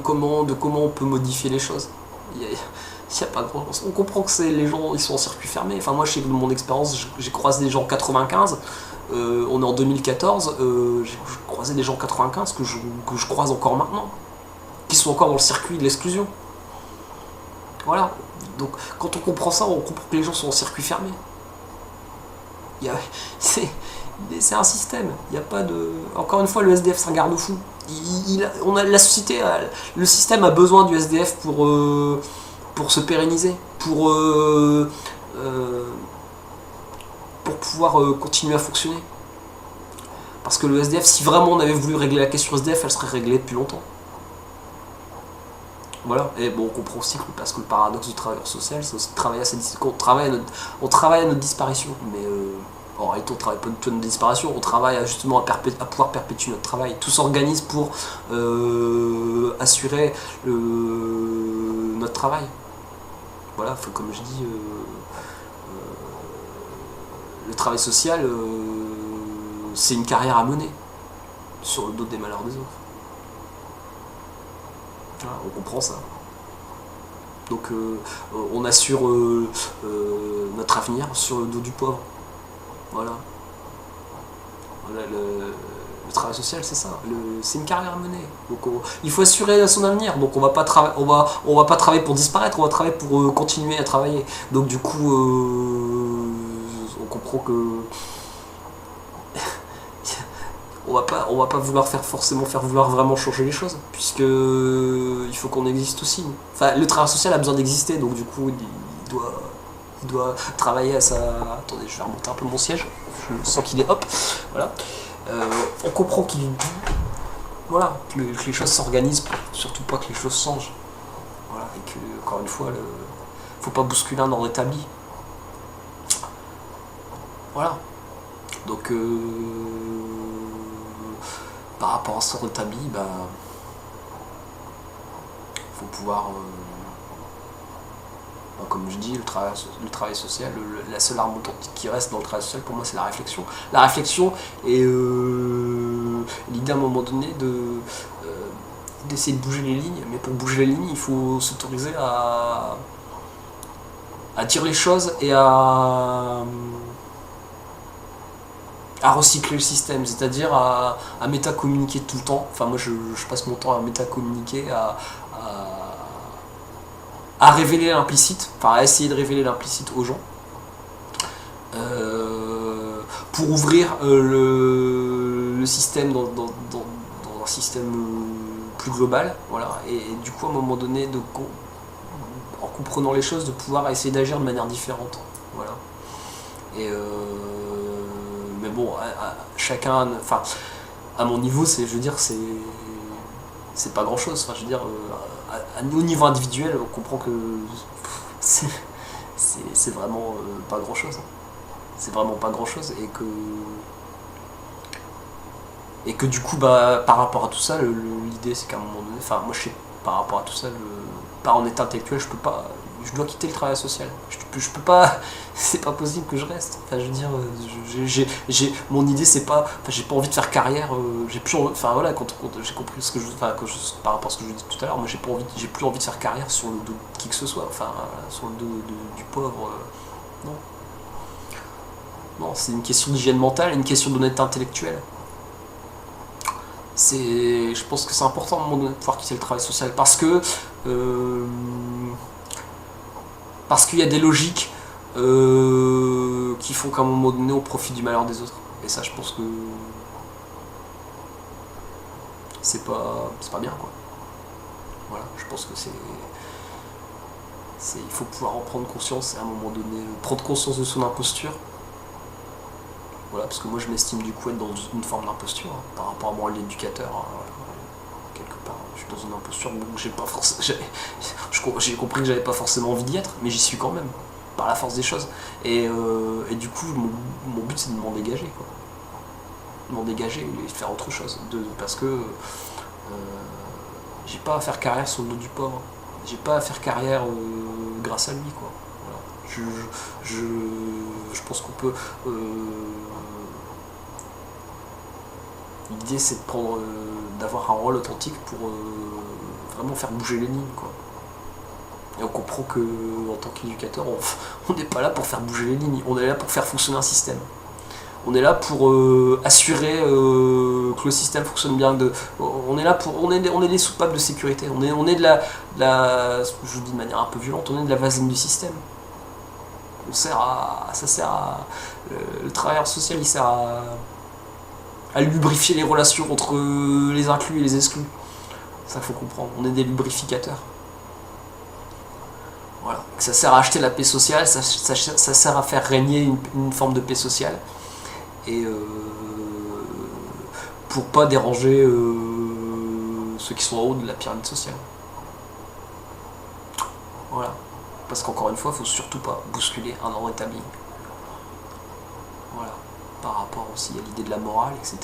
comment on peut modifier les choses. Il y a pas grand chose. On comprend que les gens ils sont en circuit fermé. Enfin moi je sais que de mon expérience j'ai croisé des gens en 95, on est en 2014, j'ai croisé des gens en 95 que je croise encore maintenant, qui sont encore dans le circuit de l'exclusion. Voilà. Donc quand on comprend ça, on comprend que les gens sont en circuit fermé. C'est un système. Il n'y a pas de. Encore une fois, le SDF c'est un garde-fou. La société, le système a besoin du SDF pour se pérenniser, pour pouvoir continuer à fonctionner. Parce que le SDF, si vraiment on avait voulu régler la question SDF, elle serait réglée depuis longtemps. Voilà, et bon, on comprend aussi parce que le paradoxe du travailleur social, c'est aussi de travailler on travaille à notre disparition, mais en réalité on travaille pas du tout à notre disparition, on travaille justement à pouvoir perpétuer notre travail. Tout s'organise pour assurer notre travail. Voilà, comme je dis, le travail social, c'est une carrière à mener sur le dos des malheurs des autres. Voilà, on comprend ça. Donc on assure notre avenir sur le dos du pauvre. Voilà. Voilà le travail social, c'est ça. C'est une carrière à mener. Donc il faut assurer son avenir. Donc on va pas travailler pour disparaître, on va travailler pour continuer à travailler. Donc du coup, on comprend que on va pas forcément faire vouloir vraiment changer les choses, puisque il faut qu'on existe aussi. Enfin, le travail social a besoin d'exister, donc du coup, il doit travailler à sa. Attendez, je vais remonter un peu mon siège. Je sens qu'il est hop. Voilà. On comprend que les choses s'organisent, surtout pas que les choses changent. Voilà, et que encore une fois, faut pas bousculer un ordre établi. Voilà. Donc par rapport à ce ordre établi, faut pouvoir, comme je dis, le travail social, la seule arme authentique qui reste dans le travail social pour moi c'est la réflexion. La réflexion et l'idée à un moment donné d'essayer de bouger les lignes, mais pour bouger les lignes il faut s'autoriser à dire les choses et à recycler le système, c'est-à-dire à métacommuniquer tout le temps. Enfin moi je passe mon temps à métacommuniquer, à révéler l'implicite, enfin à essayer de révéler l'implicite aux gens, pour ouvrir le système dans un système plus global, voilà, et du coup à un moment donné, en comprenant les choses, de pouvoir essayer d'agir de manière différente, voilà. Et mais bon, chacun, enfin, à mon niveau, je veux dire, c'est pas grand chose. Enfin, je veux dire, au niveau individuel, on comprend que c'est vraiment pas grand chose. C'est vraiment pas grand chose et que du coup, par rapport à tout ça, l'idée c'est qu'à un moment donné, enfin, moi je sais, par rapport à tout ça, par en état intellectuel, je dois quitter le travail social. Je peux pas, c'est pas possible que je reste. Enfin, je veux dire, mon idée c'est pas, enfin, j'ai pas envie de faire carrière. J'ai plus, enfin voilà, quand j'ai compris ce que par rapport à ce que je dis tout à l'heure, moi j'ai plus envie de faire carrière sur le dos de qui que ce soit. Enfin, sur le dos du pauvre. Non. Non, c'est une question d'hygiène mentale, une question d'honnêteté intellectuelle. Je pense que c'est important à un moment donné de pouvoir quitter le travail social parce qu'il y a des logiques qui font qu'à un moment donné on profite du malheur des autres. Et ça, je pense que c'est pas bien, quoi. Voilà, je pense que il faut pouvoir en prendre conscience et à un moment donné prendre conscience de son imposture. Voilà, parce que moi je m'estime du coup être dans une forme d'imposture par rapport à moi l'éducateur. Quelque part, je suis dans une imposture où j'ai compris que j'avais pas forcément envie d'y être, mais j'y suis quand même, par la force des choses. Et du coup, mon but c'est de m'en dégager, quoi. M'en dégager et faire autre chose. Parce que J'ai pas à faire carrière sur le dos du pauvre. J'ai pas à faire carrière grâce à lui, quoi. Voilà. Je pense qu'on peut. L'idée, c'est de prendre, d'avoir un rôle authentique pour vraiment faire bouger les lignes, quoi. Et on comprend que, en tant qu'éducateur, on n'est pas là pour faire bouger les lignes. On est là pour faire fonctionner un système. On est là pour assurer que le système fonctionne bien. On est là pour, on est les soupapes de sécurité. On est de la, je dis de manière un peu violente, on est de la vaseline du système. Le travailleur social, il sert à lubrifier les relations entre les inclus et les exclus. Ça, faut comprendre. On est des lubrificateurs. Voilà. Ça sert à acheter la paix sociale, ça sert à faire régner une forme de paix sociale. Et pour pas déranger ceux qui sont en haut de la pyramide sociale. Voilà. Parce qu'encore une fois, il ne faut surtout pas bousculer un ordre établi. Voilà. Par rapport aussi à l'idée de la morale, etc.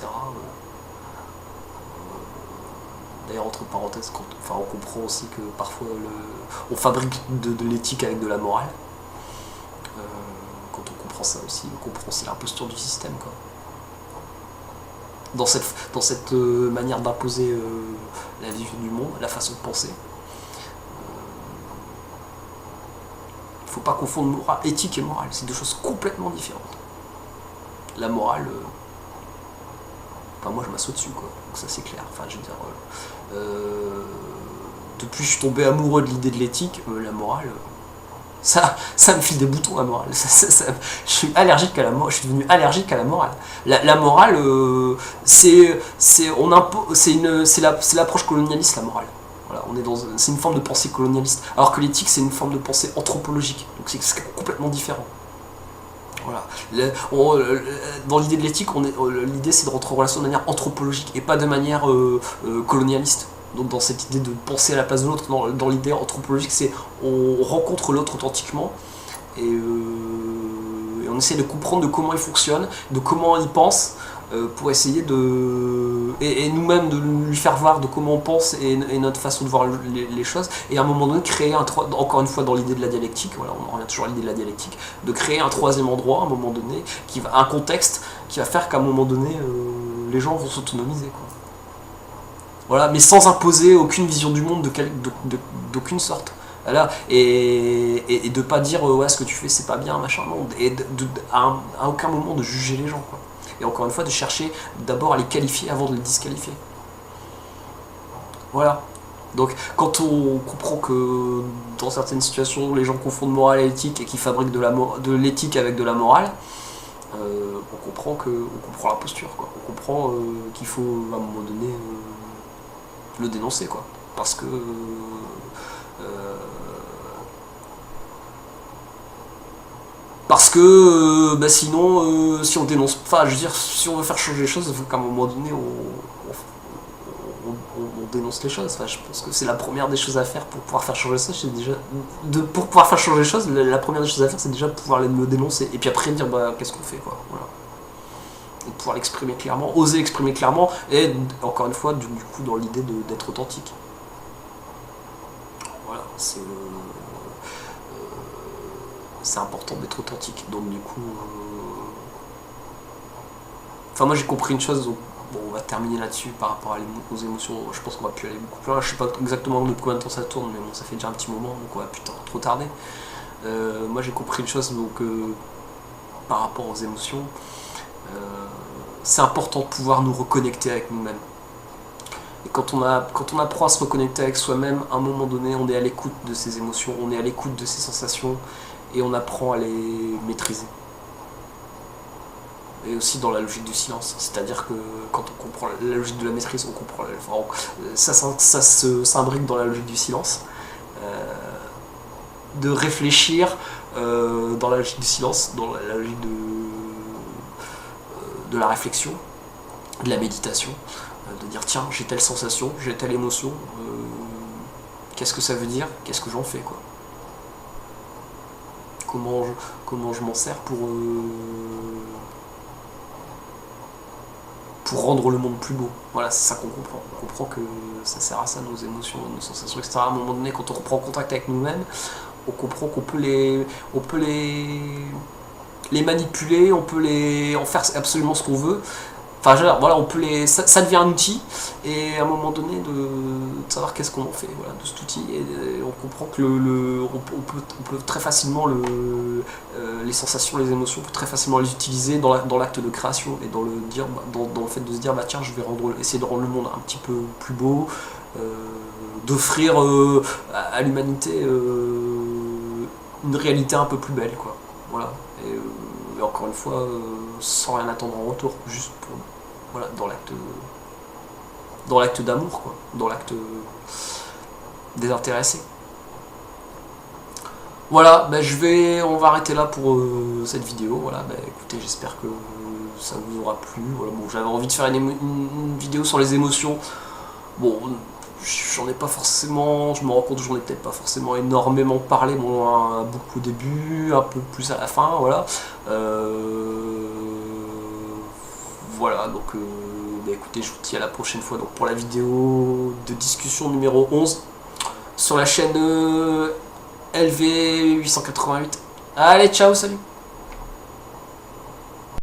D'ailleurs, entre parenthèses, on comprend aussi que parfois on fabrique de l'éthique avec de la morale. Quand on comprend ça aussi, on comprend aussi l'imposture du système, quoi. Dans cette manière d'imposer la vision du monde, la façon de penser. Il ne faut pas confondre éthique et morale, c'est deux choses complètement différentes. La morale, moi je m'assois dessus, quoi. Donc ça c'est clair. Enfin, je veux dire, depuis je suis tombé amoureux de l'idée de l'éthique, la morale, ça me file des boutons, la morale. Je suis allergique à la morale. Je suis devenu allergique à la morale. La morale, c'est l'approche colonialiste, la morale. Voilà, c'est une forme de pensée colonialiste. Alors que l'éthique, c'est une forme de pensée anthropologique. Donc c'est complètement différent. Voilà. Dans l'idée de l'éthique, l'idée c'est de rentrer en relation de manière anthropologique et pas de manière colonialiste. Donc dans cette idée de penser à la place de l'autre, dans l'idée anthropologique, c'est on rencontre l'autre authentiquement et on essaie de comprendre de comment il fonctionne, de comment il pense, pour essayer et nous-mêmes de lui faire voir de comment on pense et notre façon de voir les choses, et à un moment donné créer encore une fois dans l'idée de la dialectique, voilà, on revient toujours à l'idée de la dialectique, de créer un troisième endroit à un moment donné, un contexte qui va faire qu'à un moment donné les gens vont s'autonomiser, quoi. Voilà, mais sans imposer aucune vision du monde d'aucune sorte. Voilà, et de pas dire ouais, ce que tu fais c'est pas bien, machin, non, et à aucun moment de juger les gens, quoi. Et encore une fois, de chercher d'abord à les qualifier avant de les disqualifier. Voilà. Donc, quand on comprend que dans certaines situations, les gens confondent morale et éthique et qu'ils fabriquent de l'éthique avec de la morale, on comprend la posture, quoi. On comprend qu'il faut à un moment donné le dénoncer, quoi. Parce que sinon, si on dénonce, enfin, je veux dire, si on veut faire changer les choses, il faut qu'à un moment donné, on dénonce les choses. Enfin, je pense que c'est la première des choses à faire pour pouvoir faire changer ça. Pour pouvoir faire changer les choses, la première des choses à faire, c'est déjà de pouvoir le dénoncer. Et puis après, dire, qu'est-ce qu'on fait, quoi. Voilà. Et pouvoir l'exprimer clairement, oser exprimer clairement, et encore une fois, du coup, dans l'idée d'être authentique. Voilà, c'est important d'être authentique. Donc du coup, moi j'ai compris une chose, donc bon, on va terminer là-dessus par rapport aux émotions. Je pense qu'on va plus aller beaucoup plus loin. Je sais pas exactement de combien de temps ça tourne, mais bon, ça fait déjà un petit moment, donc on va plus trop tarder. Moi j'ai compris une chose, donc par rapport aux émotions, c'est important de pouvoir nous reconnecter avec nous-mêmes. Et quand on apprend à se reconnecter avec soi-même, à un moment donné, on est à l'écoute de ses émotions, on est à l'écoute de ses sensations, et on apprend à les maîtriser. Et aussi dans la logique du silence, c'est-à-dire que quand on comprend la logique de la maîtrise, on comprend ça s'imbrique dans la logique du silence, de réfléchir dans la logique du silence, dans la logique de la réflexion, de la méditation, de dire tiens, j'ai telle sensation, j'ai telle émotion, qu'est-ce que ça veut dire, qu'est-ce que j'en fais, quoi. Comment je m'en sers pour pour rendre le monde plus beau. Voilà, c'est ça qu'on comprend. On comprend que ça sert à ça, nos émotions, nos sensations, etc. À un moment donné, quand on reprend contact avec nous-mêmes, on comprend qu'on peut les manipuler, on peut en faire absolument ce qu'on veut. Enfin, voilà, on peut ça devient un outil, et à un moment donné, de savoir qu'est-ce qu'on en fait, voilà, de cet outil, et on comprend que on peut très facilement les sensations, les émotions, on peut très facilement les utiliser dans l'acte de création, et dans le fait de se dire, bah tiens, je vais essayer de rendre le monde un petit peu plus beau, d'offrir à l'humanité une réalité un peu plus belle, quoi. Voilà. Et encore une fois, sans rien attendre en retour, juste pour, voilà, dans l'acte d'amour, quoi, dans l'acte désintéressé. Voilà, bah, on va arrêter là pour cette vidéo. Voilà, bah, écoutez, j'espère que ça vous aura plu. Voilà, bon, j'avais envie de faire une vidéo sur les émotions. Bon, j'en ai pas forcément, je me rends compte que j'en ai peut-être pas forcément énormément parlé, bon, beaucoup au début, un peu plus à la fin, voilà. Voilà, donc bah écoutez, je vous dis à la prochaine fois donc, pour la vidéo de discussion numéro 11 sur la chaîne LV888. Allez, ciao, salut!